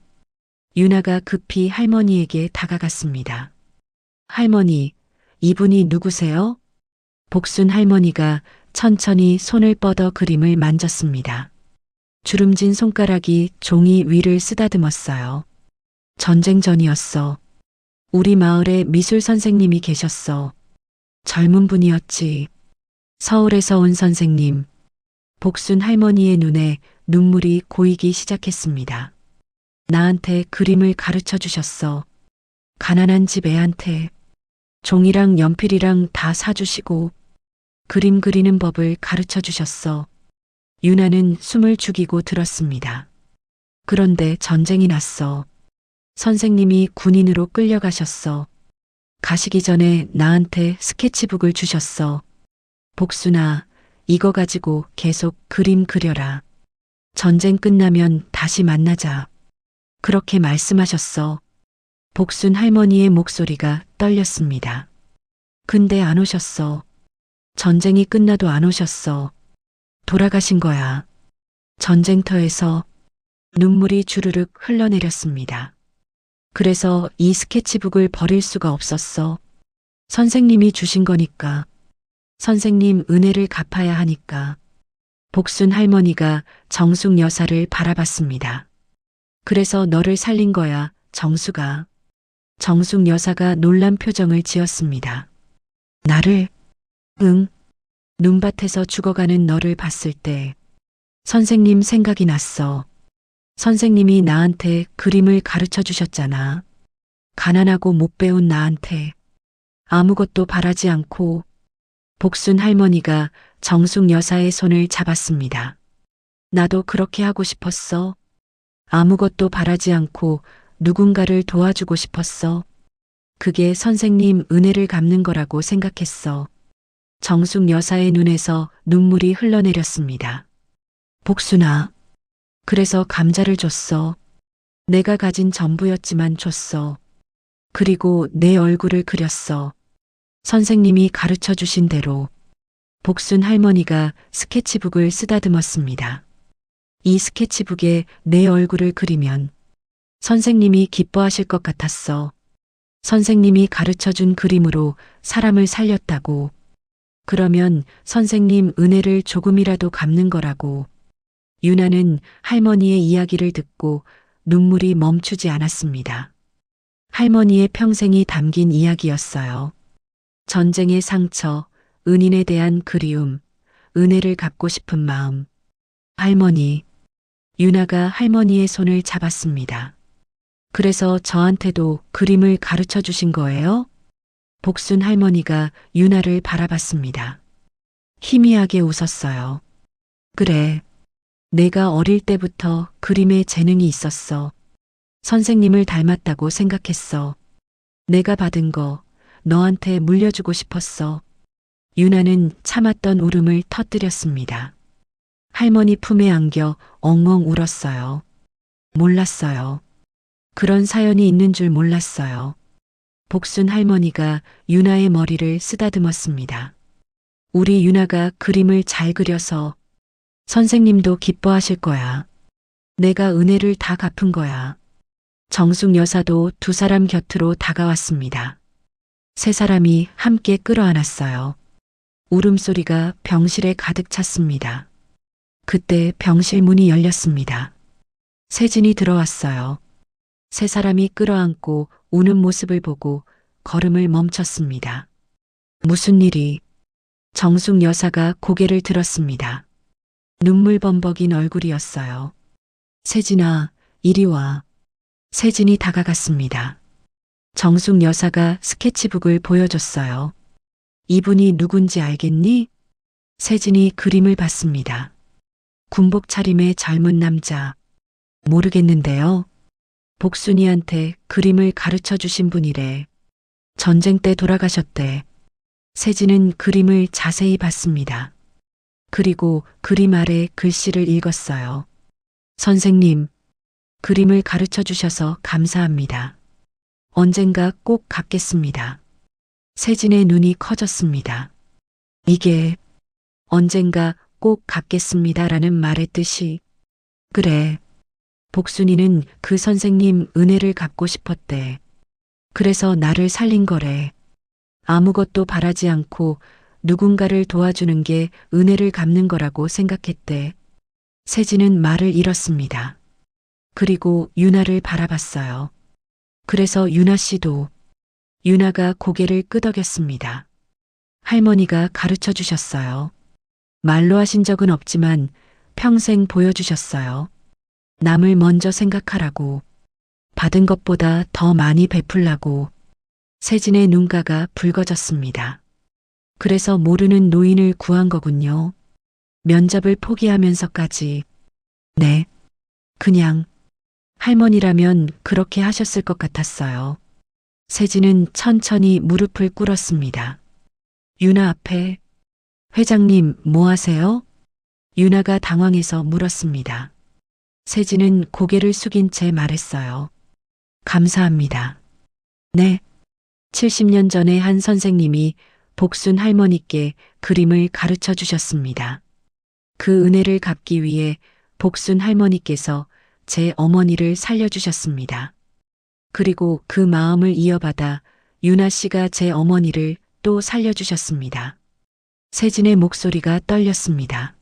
Speaker 2: 유나가 급히 할머니에게 다가갔습니다. 할머니, 이분이 누구세요? 복순 할머니가 천천히 손을 뻗어 그림을 만졌습니다. 주름진 손가락이 종이 위를 쓰다듬었어요. 전쟁 전이었어. 우리 마을에 미술 선생님이 계셨어. 젊은 분이었지. 서울에서 온 선생님. 복순 할머니의 눈에 눈물이 고이기 시작했습니다. 나한테 그림을 가르쳐 주셨어. 가난한 집 애한테. 종이랑 연필이랑 다 사주시고 그림 그리는 법을 가르쳐 주셨어. 유나는 숨을 죽이고 들었습니다. 그런데 전쟁이 났어. 선생님이 군인으로 끌려가셨어. 가시기 전에 나한테 스케치북을 주셨어. 복순아, 이거 가지고 계속 그림 그려라. 전쟁 끝나면 다시 만나자. 그렇게 말씀하셨어. 복순 할머니의 목소리가 떨렸습니다. 근데 안 오셨어. 전쟁이 끝나도 안 오셨어. 돌아가신 거야. 전쟁터에서 눈물이 주르륵 흘러내렸습니다. 그래서 이 스케치북을 버릴 수가 없었어. 선생님이 주신 거니까. 선생님 은혜를 갚아야 하니까. 복순 할머니가 정숙 여사를 바라봤습니다. 그래서 너를 살린 거야, 정수가. 정숙 여사가 놀란 표정을 지었습니다. 나를? 응. 눈밭에서 죽어가는 너를 봤을 때 선생님 생각이 났어. 선생님이 나한테 그림을 가르쳐 주셨잖아. 가난하고 못 배운 나한테 아무것도 바라지 않고. 복순 할머니가 정숙 여사의 손을 잡았습니다. 나도 그렇게 하고 싶었어. 아무것도 바라지 않고 누군가를 도와주고 싶었어. 그게 선생님 은혜를 갚는 거라고 생각했어. 정숙 여사의 눈에서 눈물이 흘러내렸습니다. 복순아, 그래서 감자를 줬어. 내가 가진 전부였지만 줬어. 그리고 내 얼굴을 그렸어. 선생님이 가르쳐 주신 대로. 복순 할머니가 스케치북을 쓰다듬었습니다. 이 스케치북에 내 얼굴을 그리면 선생님이 기뻐하실 것 같았어. 선생님이 가르쳐 준 그림으로 사람을 살렸다고. 그러면 선생님 은혜를 조금이라도 갚는 거라고. 유나는 할머니의 이야기를 듣고 눈물이 멈추지 않았습니다. 할머니의 평생이 담긴 이야기였어요. 전쟁의 상처, 은인에 대한 그리움, 은혜를 갚고 싶은 마음. 할머니, 유나가 할머니의 손을 잡았습니다. 그래서 저한테도 그림을 가르쳐 주신 거예요? 복순 할머니가 유나를 바라봤습니다. 희미하게 웃었어요. 그래, 내가 어릴 때부터 그림에 재능이 있었어. 선생님을 닮았다고 생각했어. 내가 받은 거 너한테 물려주고 싶었어. 유나는 참았던 울음을 터뜨렸습니다. 할머니 품에 안겨 엉엉 울었어요. 몰랐어요. 그런 사연이 있는 줄 몰랐어요. 복순 할머니가 유나의 머리를 쓰다듬었습니다. 우리 유나가 그림을 잘 그려서 선생님도 기뻐하실 거야. 내가 은혜를 다 갚은 거야. 정숙 여사도 두 사람 곁으로 다가왔습니다. 세 사람이 함께 끌어안았어요. 울음소리가 병실에 가득 찼습니다. 그때 병실 문이 열렸습니다. 세진이 들어왔어요. 세 사람이 끌어안고 우는 모습을 보고 걸음을 멈췄습니다. 무슨 일이? 정숙 여사가 고개를 들었습니다. 눈물 범벅인 얼굴이었어요. 세진아, 이리 와. 세진이 다가갔습니다. 정숙 여사가 스케치북을 보여줬어요. 이분이 누군지 알겠니? 세진이 그림을 봤습니다. 군복 차림의 젊은 남자. 모르겠는데요. 복순이한테 그림을 가르쳐 주신 분이래. 전쟁 때 돌아가셨대. 세진은 그림을 자세히 봤습니다. 그리고 그림 아래 글씨를 읽었어요. 선생님, 그림을 가르쳐 주셔서 감사합니다. 언젠가 꼭 갚겠습니다. 세진의 눈이 커졌습니다. 이게 언젠가 꼭 갚겠습니다라는 말의 뜻이. 그래. 복순이는 그 선생님 은혜를 갚고 싶었대. 그래서 나를 살린 거래. 아무것도 바라지 않고 누군가를 도와주는 게 은혜를 갚는 거라고 생각했대. 세진은 말을 잃었습니다. 그리고 유나를 바라봤어요. 그래서 유나 씨도. 유나가 고개를 끄덕였습니다. 할머니가 가르쳐 주셨어요. 말로 하신 적은 없지만 평생 보여주셨어요. 남을 먼저 생각하라고. 받은 것보다 더 많이 베풀라고. 세진의 눈가가 붉어졌습니다. 그래서 모르는 노인을 구한 거군요. 면접을 포기하면서까지. 네. 그냥 할머니라면 그렇게 하셨을 것 같았어요. 세진은 천천히 무릎을 꿇었습니다. 유나 앞에. 회장님, 뭐 하세요? 유나가 당황해서 물었습니다. 세진은 고개를 숙인 채 말했어요. 감사합니다. 네. 70년 전에 한 선생님이 복순 할머니께 그림을 가르쳐 주셨습니다. 그 은혜를 갚기 위해 복순 할머니께서 제 어머니를 살려주셨습니다. 그리고 그 마음을 이어받아 유나 씨가 제 어머니를 또 살려주셨습니다. 세진의 목소리가 떨렸습니다.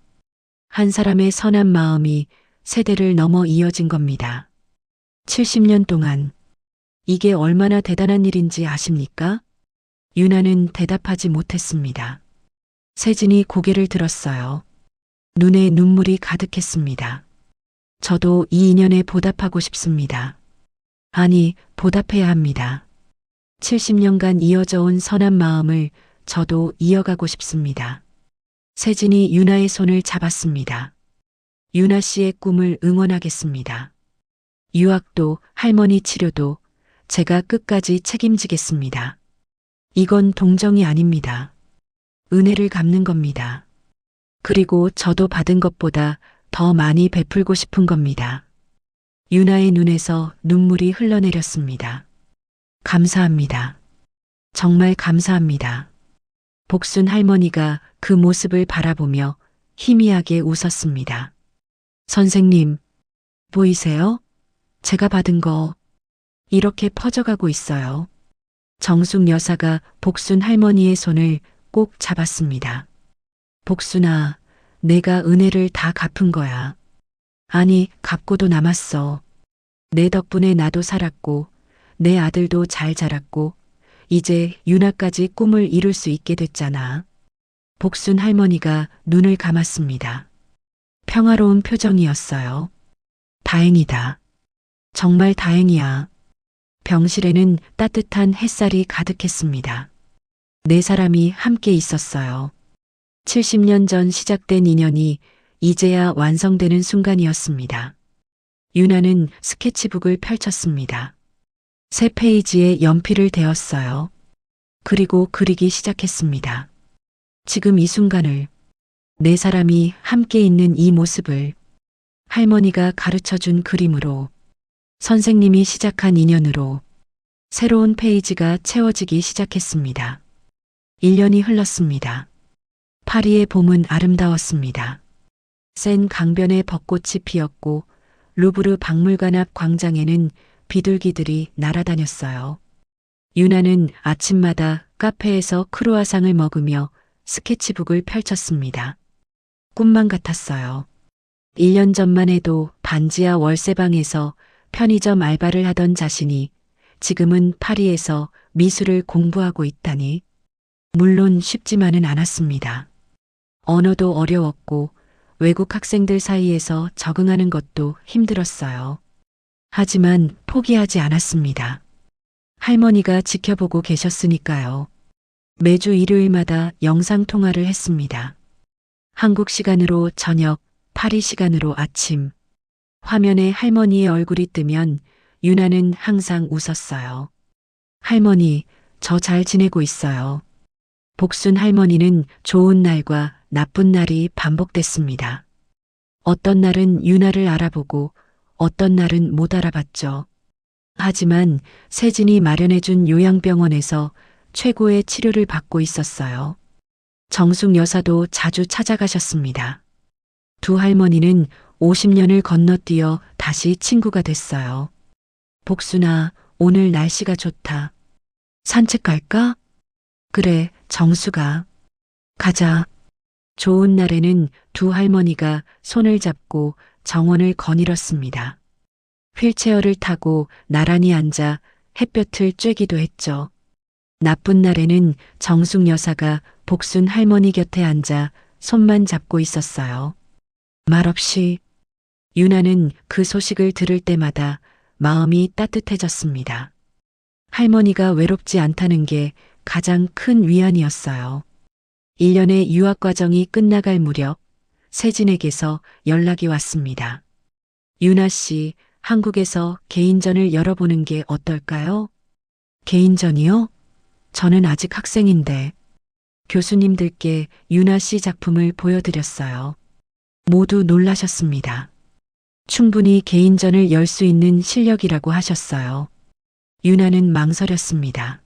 Speaker 2: 한 사람의 선한 마음이 세대를 넘어 이어진 겁니다. 70년 동안. 이게 얼마나 대단한 일인지 아십니까? 유나는 대답하지 못했습니다. 세진이 고개를 들었어요. 눈에 눈물이 가득했습니다. 저도 이 인연에 보답하고 싶습니다. 아니, 보답해야 합니다. 70년간 이어져 온 선한 마음을 저도 이어가고 싶습니다. 세진이 유나의 손을 잡았습니다. 유나 씨의 꿈을 응원하겠습니다. 유학도 할머니 치료도 제가 끝까지 책임지겠습니다. 이건 동정이 아닙니다. 은혜를 갚는 겁니다. 그리고 저도 받은 것보다 더 많이 베풀고 싶은 겁니다. 유나의 눈에서 눈물이 흘러내렸습니다. 감사합니다. 정말 감사합니다. 복순 할머니가 그 모습을 바라보며 희미하게 웃었습니다. 선생님, 보이세요? 제가 받은 거 이렇게 퍼져가고 있어요. 정숙 여사가 복순 할머니의 손을 꼭 잡았습니다. 복순아, 내가 은혜를 다 갚은 거야. 아니, 갚고도 남았어. 내 덕분에 나도 살았고, 내 아들도 잘 자랐고, 이제 유나까지 꿈을 이룰 수 있게 됐잖아. 복순 할머니가 눈을 감았습니다. 평화로운 표정이었어요. 다행이다. 정말 다행이야. 병실에는 따뜻한 햇살이 가득했습니다. 네 사람이 함께 있었어요. 70년 전 시작된 인연이 이제야 완성되는 순간이었습니다. 유나는 스케치북을 펼쳤습니다. 새 페이지에 연필을 대었어요. 그리고 그리기 시작했습니다. 지금 이 순간을, 네 사람이 함께 있는 이 모습을, 할머니가 가르쳐준 그림으로, 선생님이 시작한 인연으로 새로운 페이지가 채워지기 시작했습니다. 1년이 흘렀습니다. 파리의 봄은 아름다웠습니다. 센 강변에 벚꽃이 피었고 루브르 박물관 앞 광장에는 비둘기들이 날아다녔어요. 유나는 아침마다 카페에서 크루아상을 먹으며 스케치북을 펼쳤습니다. 꿈만 같았어요. 1년 전만 해도 반지하 월세방에서 편의점 알바를 하던 자신이 지금은 파리에서 미술을 공부하고 있다니. 물론 쉽지만은 않았습니다. 언어도 어려웠고 외국 학생들 사이에서 적응하는 것도 힘들었어요. 하지만 포기하지 않았습니다. 할머니가 지켜보고 계셨으니까요. 매주 일요일마다 영상통화를 했습니다. 한국 시간으로 저녁, 파리 시간으로 아침. 화면에 할머니의 얼굴이 뜨면 유나는 항상 웃었어요. 할머니, 저 잘 지내고 있어요. 복순 할머니는 좋은 날과 나쁜 날이 반복됐습니다. 어떤 날은 유나를 알아보고 어떤 날은 못 알아봤죠. 하지만 세진이 마련해준 요양병원에서 최고의 치료를 받고 있었어요. 정숙 여사도 자주 찾아가셨습니다. 두 할머니는 50년을 건너뛰어 다시 친구가 됐어요. 복순아, 오늘 날씨가 좋다. 산책 갈까? 그래, 정수가. 가자. 좋은 날에는 두 할머니가 손을 잡고 정원을 거닐었습니다. 휠체어를 타고 나란히 앉아 햇볕을 쬐기도 했죠. 나쁜 날에는 정숙 여사가 복순 할머니 곁에 앉아 손만 잡고 있었어요. 말없이 유나는 그 소식을 들을 때마다 마음이 따뜻해졌습니다. 할머니가 외롭지 않다는 게 가장 큰 위안이었어요. 1년의 유학 과정이 끝나갈 무렵 세진에게서 연락이 왔습니다. 유나 씨, 한국에서 개인전을 열어보는 게 어떨까요? 개인전이요? 저는 아직 학생인데 교수님들께 유나 씨 작품을 보여드렸어요. 모두 놀라셨습니다. 충분히 개인전을 열 수 있는 실력이라고 하셨어요. 유나는 망설였습니다.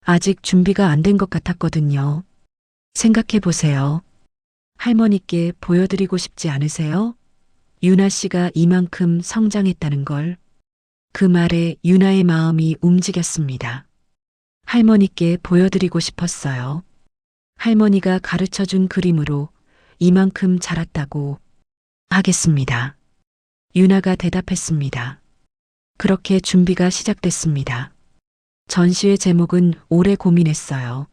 Speaker 2: 아직 준비가 안 된 것 같았거든요. 생각해 보세요. 할머니께 보여드리고 싶지 않으세요? 유나 씨가 이만큼 성장했다는 걸. 그 말에 유나의 마음이 움직였습니다. 할머니께 보여드리고 싶었어요. 할머니가 가르쳐준 그림으로 이만큼 자랐다고. 하겠습니다. 유나가 대답했습니다. 그렇게 준비가 시작됐습니다. 전시회 제목은 오래 고민했어요.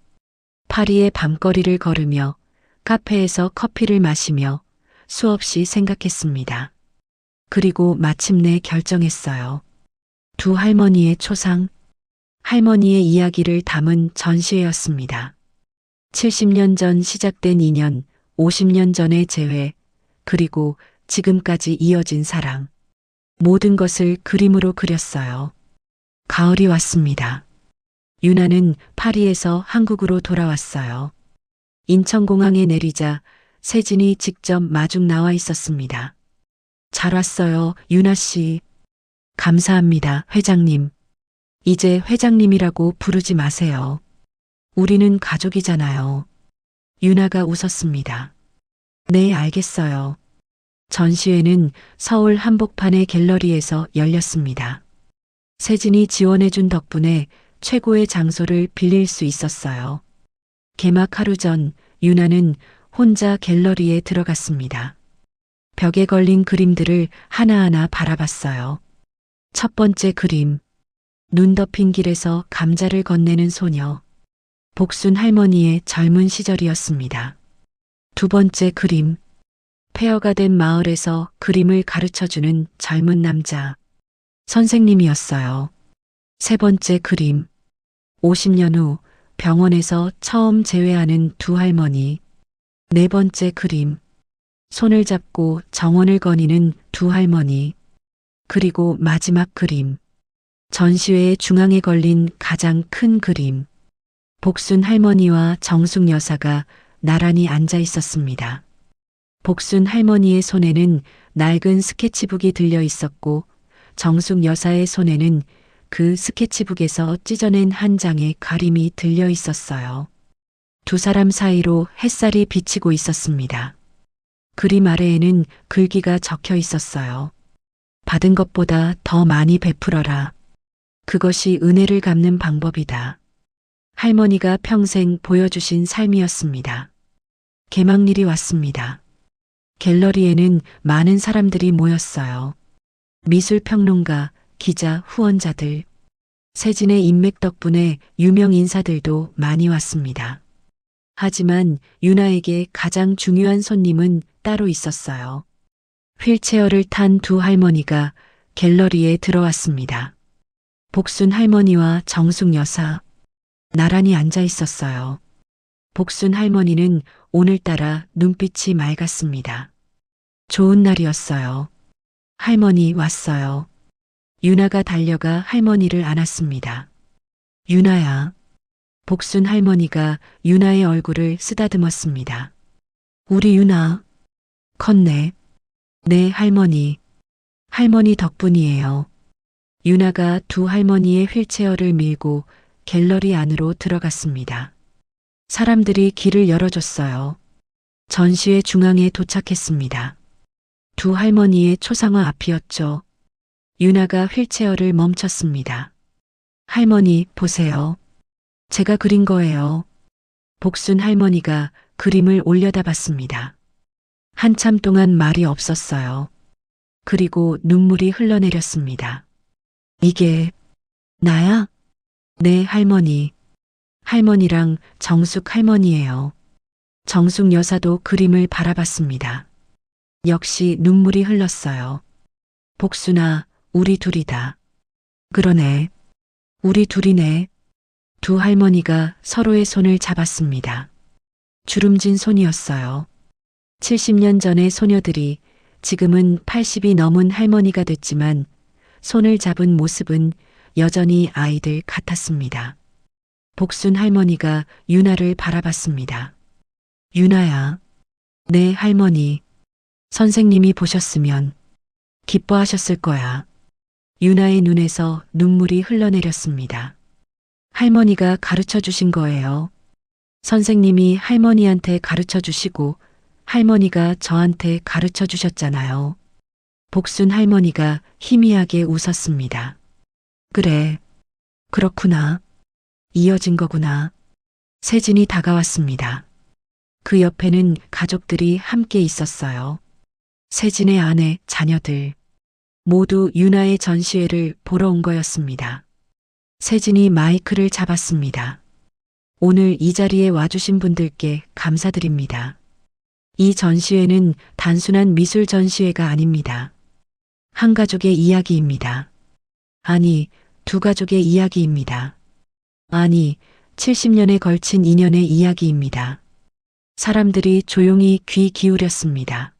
Speaker 2: 파리의 밤거리를 걸으며 카페에서 커피를 마시며 수없이 생각했습니다. 그리고 마침내 결정했어요. 두 할머니의 초상, 할머니의 이야기를 담은 전시회였습니다. 70년 전 시작된 인연, 50년 전의 재회, 그리고 지금까지 이어진 사랑. 모든 것을 그림으로 그렸어요. 가을이 왔습니다. 유나는 파리에서 한국으로 돌아왔어요. 인천공항에 내리자 세진이 직접 마중 나와 있었습니다. 잘 왔어요, 유나 씨. 감사합니다, 회장님. 이제 회장님이라고 부르지 마세요. 우리는 가족이잖아요. 유나가 웃었습니다. 네, 알겠어요. 전시회는 서울 한복판의 갤러리에서 열렸습니다. 세진이 지원해준 덕분에 최고의 장소를 빌릴 수 있었어요. 개막 하루 전 유나는 혼자 갤러리에 들어갔습니다. 벽에 걸린 그림들을 하나하나 바라봤어요. 첫 번째 그림, 눈 덮인 길에서 감자를 건네는 소녀. 복순 할머니의 젊은 시절이었습니다. 두 번째 그림, 폐허가 된 마을에서 그림을 가르쳐주는 젊은 남자. 선생님이었어요. 세 번째 그림, 50년 후 병원에서 처음 재회하는 두 할머니. 네 번째 그림, 손을 잡고 정원을 거니는 두 할머니. 그리고 마지막 그림, 전시회의 중앙에 걸린 가장 큰 그림. 복순 할머니와 정숙 여사가 나란히 앉아 있었습니다. 복순 할머니의 손에는 낡은 스케치북이 들려 있었고 정숙 여사의 손에는 그 스케치북에서 찢어낸 한 장의 그림이 들려 있었어요. 두 사람 사이로 햇살이 비치고 있었습니다. 그림 아래에는 글귀가 적혀 있었어요. 받은 것보다 더 많이 베풀어라. 그것이 은혜를 갚는 방법이다. 할머니가 평생 보여주신 삶이었습니다. 개막일이 왔습니다. 갤러리에는 많은 사람들이 모였어요. 미술평론가, 기자, 후원자들. 세진의 인맥 덕분에 유명 인사들도 많이 왔습니다. 하지만 유나에게 가장 중요한 손님은 따로 있었어요. 휠체어를 탄 두 할머니가 갤러리에 들어왔습니다. 복순 할머니와 정숙 여사, 나란히 앉아 있었어요. 복순 할머니는 오늘따라 눈빛이 맑았습니다. 좋은 날이었어요. 할머니 왔어요. 유나가 달려가 할머니를 안았습니다. 유나야. 복순 할머니가 유나의 얼굴을 쓰다듬었습니다. 우리 유나. 컸네. 네, 할머니. 할머니 덕분이에요. 유나가 두 할머니의 휠체어를 밀고 갤러리 안으로 들어갔습니다. 사람들이 길을 열어줬어요. 전시회 중앙에 도착했습니다. 두 할머니의 초상화 앞이었죠. 유나가 휠체어를 멈췄습니다. 할머니, 보세요. 제가 그린 거예요. 복순 할머니가 그림을 올려다봤습니다. 한참 동안 말이 없었어요. 그리고 눈물이 흘러내렸습니다. 이게 나야? 네, 할머니. 할머니랑 정숙 할머니예요. 정숙 여사도 그림을 바라봤습니다. 역시 눈물이 흘렀어요. 복순아, 우리 둘이다. 그러네. 우리 둘이네. 두 할머니가 서로의 손을 잡았습니다. 주름진 손이었어요. 70년 전의 소녀들이 지금은 80이 넘은 할머니가 됐지만 손을 잡은 모습은 여전히 아이들 같았습니다. 복순 할머니가 유나를 바라봤습니다. 유나야. 네, 할머니. 선생님이 보셨으면 기뻐하셨을 거야. 유나의 눈에서 눈물이 흘러내렸습니다. 할머니가 가르쳐 주신 거예요. 선생님이 할머니한테 가르쳐 주시고 할머니가 저한테 가르쳐 주셨잖아요. 복순 할머니가 희미하게 웃었습니다. 그래. 그렇구나. 이어진 거구나. 세진이 다가왔습니다. 그 옆에는 가족들이 함께 있었어요. 세진의 아내, 자녀들. 모두 유나의 전시회를 보러 온 거였습니다. 세진이 마이크를 잡았습니다. 오늘 이 자리에 와주신 분들께 감사드립니다. 이 전시회는 단순한 미술 전시회가 아닙니다. 한 가족의 이야기입니다. 아니, 두 가족의 이야기입니다. 아니, 70년에 걸친 인연의 이야기입니다. 사람들이 조용히 귀 기울였습니다.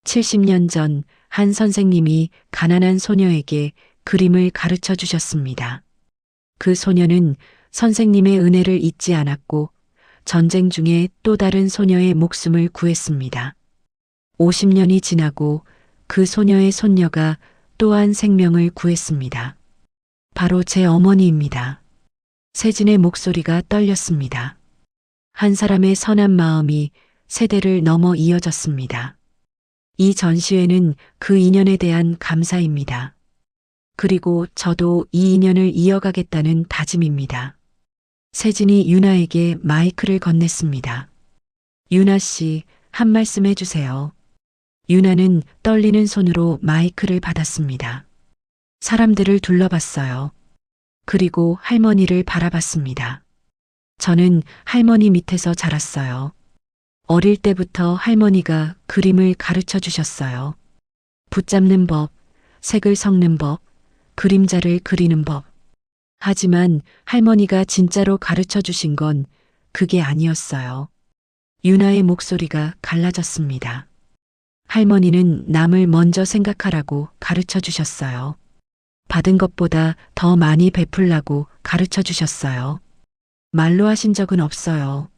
Speaker 2: 70년 전 한 선생님이 가난한 소녀에게 그림을 가르쳐 주셨습니다. 그 소녀는 선생님의 은혜를 잊지 않았고 전쟁 중에 또 다른 소녀의 목숨을 구했습니다. 50년이 지나고 그 소녀의 손녀가 또한 생명을 구했습니다. 바로 제 어머니입니다. 세진의 목소리가 떨렸습니다. 한 사람의 선한 마음이 세대를 넘어 이어졌습니다. 이 전시회는 그 인연에 대한 감사입니다. 그리고 저도 이 인연을 이어가겠다는 다짐입니다. 세진이 유나에게 마이크를 건넸습니다. 유나 씨, 한 말씀 해주세요. 유나는 떨리는 손으로 마이크를 받았습니다. 사람들을 둘러봤어요. 그리고 할머니를 바라봤습니다. 저는 할머니 밑에서 자랐어요. 어릴 때부터 할머니가 그림을 가르쳐 주셨어요. 붙잡는 법, 색을 섞는 법, 그림자를 그리는 법. 하지만 할머니가 진짜로 가르쳐 주신 건 그게 아니었어요. 유나의 목소리가 갈라졌습니다. 할머니는 남을 먼저 생각하라고 가르쳐 주셨어요. 받은 것보다 더 많이 베풀라고 가르쳐 주셨어요. 말로 하신 적은 없어요.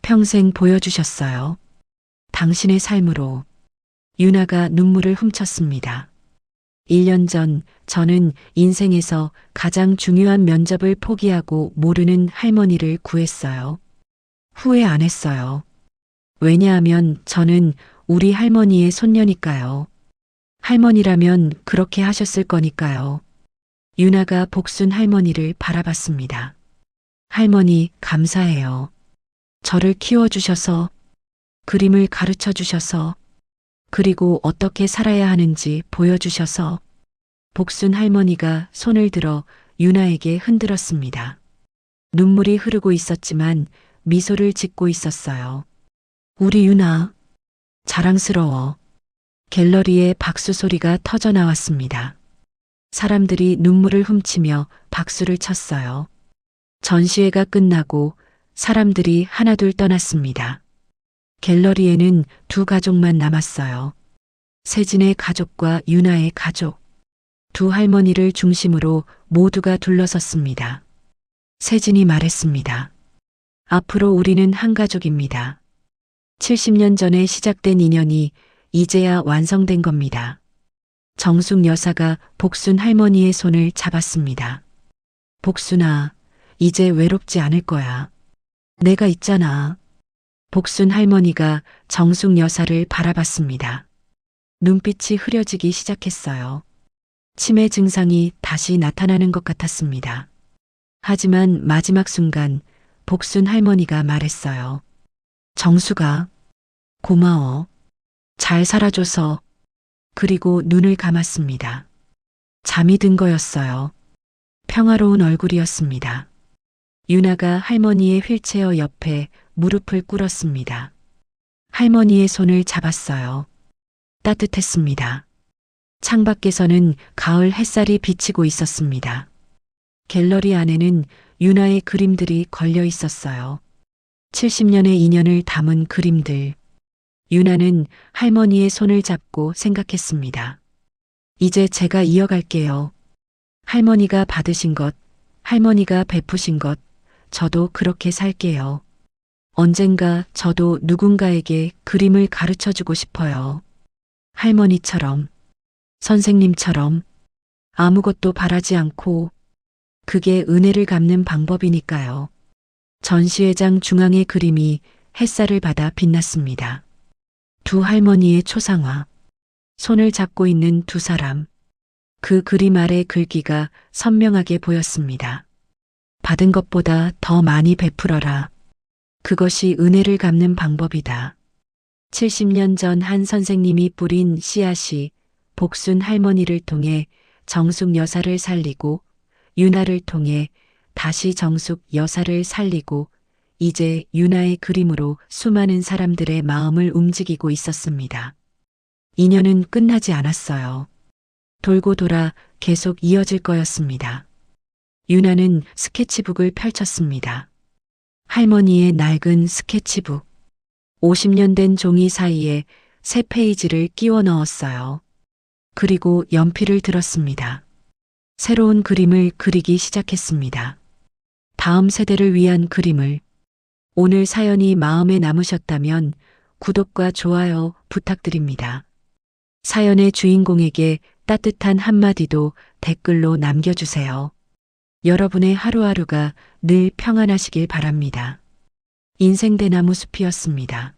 Speaker 2: 평생 보여주셨어요. 당신의 삶으로. 유나가 눈물을 훔쳤습니다. 1년 전 저는 인생에서 가장 중요한 면접을 포기하고 모르는 할머니를 구했어요. 후회 안 했어요. 왜냐하면 저는 우리 할머니의 손녀니까요. 할머니라면 그렇게 하셨을 거니까요. 유나가 복순 할머니를 바라봤습니다. 할머니, 감사해요. 저를 키워주셔서, 그림을 가르쳐 주셔서, 그리고 어떻게 살아야 하는지 보여주셔서. 복순 할머니가 손을 들어 유나에게 흔들었습니다. 눈물이 흐르고 있었지만 미소를 짓고 있었어요. 우리 유나, 자랑스러워. 갤러리에 박수 소리가 터져 나왔습니다. 사람들이 눈물을 훔치며 박수를 쳤어요. 전시회가 끝나고 사람들이 하나둘 떠났습니다. 갤러리에는 두 가족만 남았어요. 세진의 가족과 유나의 가족. 두 할머니를 중심으로 모두가 둘러섰습니다. 세진이 말했습니다. 앞으로 우리는 한 가족입니다. 70년 전에 시작된 인연이 이제야 완성된 겁니다. 정숙 여사가 복순 할머니의 손을 잡았습니다. 복순아, 이제 외롭지 않을 거야. 내가 있잖아. 복순 할머니가 정숙 여사를 바라봤습니다. 눈빛이 흐려지기 시작했어요. 치매 증상이 다시 나타나는 것 같았습니다. 하지만 마지막 순간 복순 할머니가 말했어요. 정수가, 고마워. 잘 살아줘서. 그리고 눈을 감았습니다. 잠이 든 거였어요. 평화로운 얼굴이었습니다. 유나가 할머니의 휠체어 옆에 무릎을 꿇었습니다. 할머니의 손을 잡았어요. 따뜻했습니다. 창밖에서는 가을 햇살이 비치고 있었습니다. 갤러리 안에는 유나의 그림들이 걸려 있었어요. 70년의 인연을 담은 그림들. 유나는 할머니의 손을 잡고 생각했습니다. 이제 제가 이어갈게요. 할머니가 받으신 것, 할머니가 베푸신 것, 저도 그렇게 살게요. 언젠가 저도 누군가에게 그림을 가르쳐 주고 싶어요. 할머니처럼, 선생님처럼, 아무것도 바라지 않고, 그게 은혜를 갚는 방법이니까요. 전시회장 중앙의 그림이 햇살을 받아 빛났습니다. 두 할머니의 초상화, 손을 잡고 있는 두 사람, 그 그림 아래 글귀가 선명하게 보였습니다. 받은 것보다 더 많이 베풀어라. 그것이 은혜를 갚는 방법이다. 70년 전 한 선생님이 뿌린 씨앗이 복순 할머니를 통해 정숙 여사를 살리고 유나를 통해 다시 정숙 여사를 살리고 이제 유나의 그림으로 수많은 사람들의 마음을 움직이고 있었습니다. 인연은 끝나지 않았어요. 돌고 돌아 계속 이어질 거였습니다. 유나는 스케치북을 펼쳤습니다. 할머니의 낡은 스케치북. 50년 된 종이 사이에 새 페이지를 끼워 넣었어요. 그리고 연필을 들었습니다. 새로운 그림을 그리기 시작했습니다. 다음 세대를 위한 그림을. 오늘 사연이 마음에 남으셨다면 구독과 좋아요 부탁드립니다. 사연의 주인공에게 따뜻한 한마디도 댓글로 남겨주세요. 여러분의 하루하루가 늘 평안하시길 바랍니다. 인생대나무 숲이었습니다.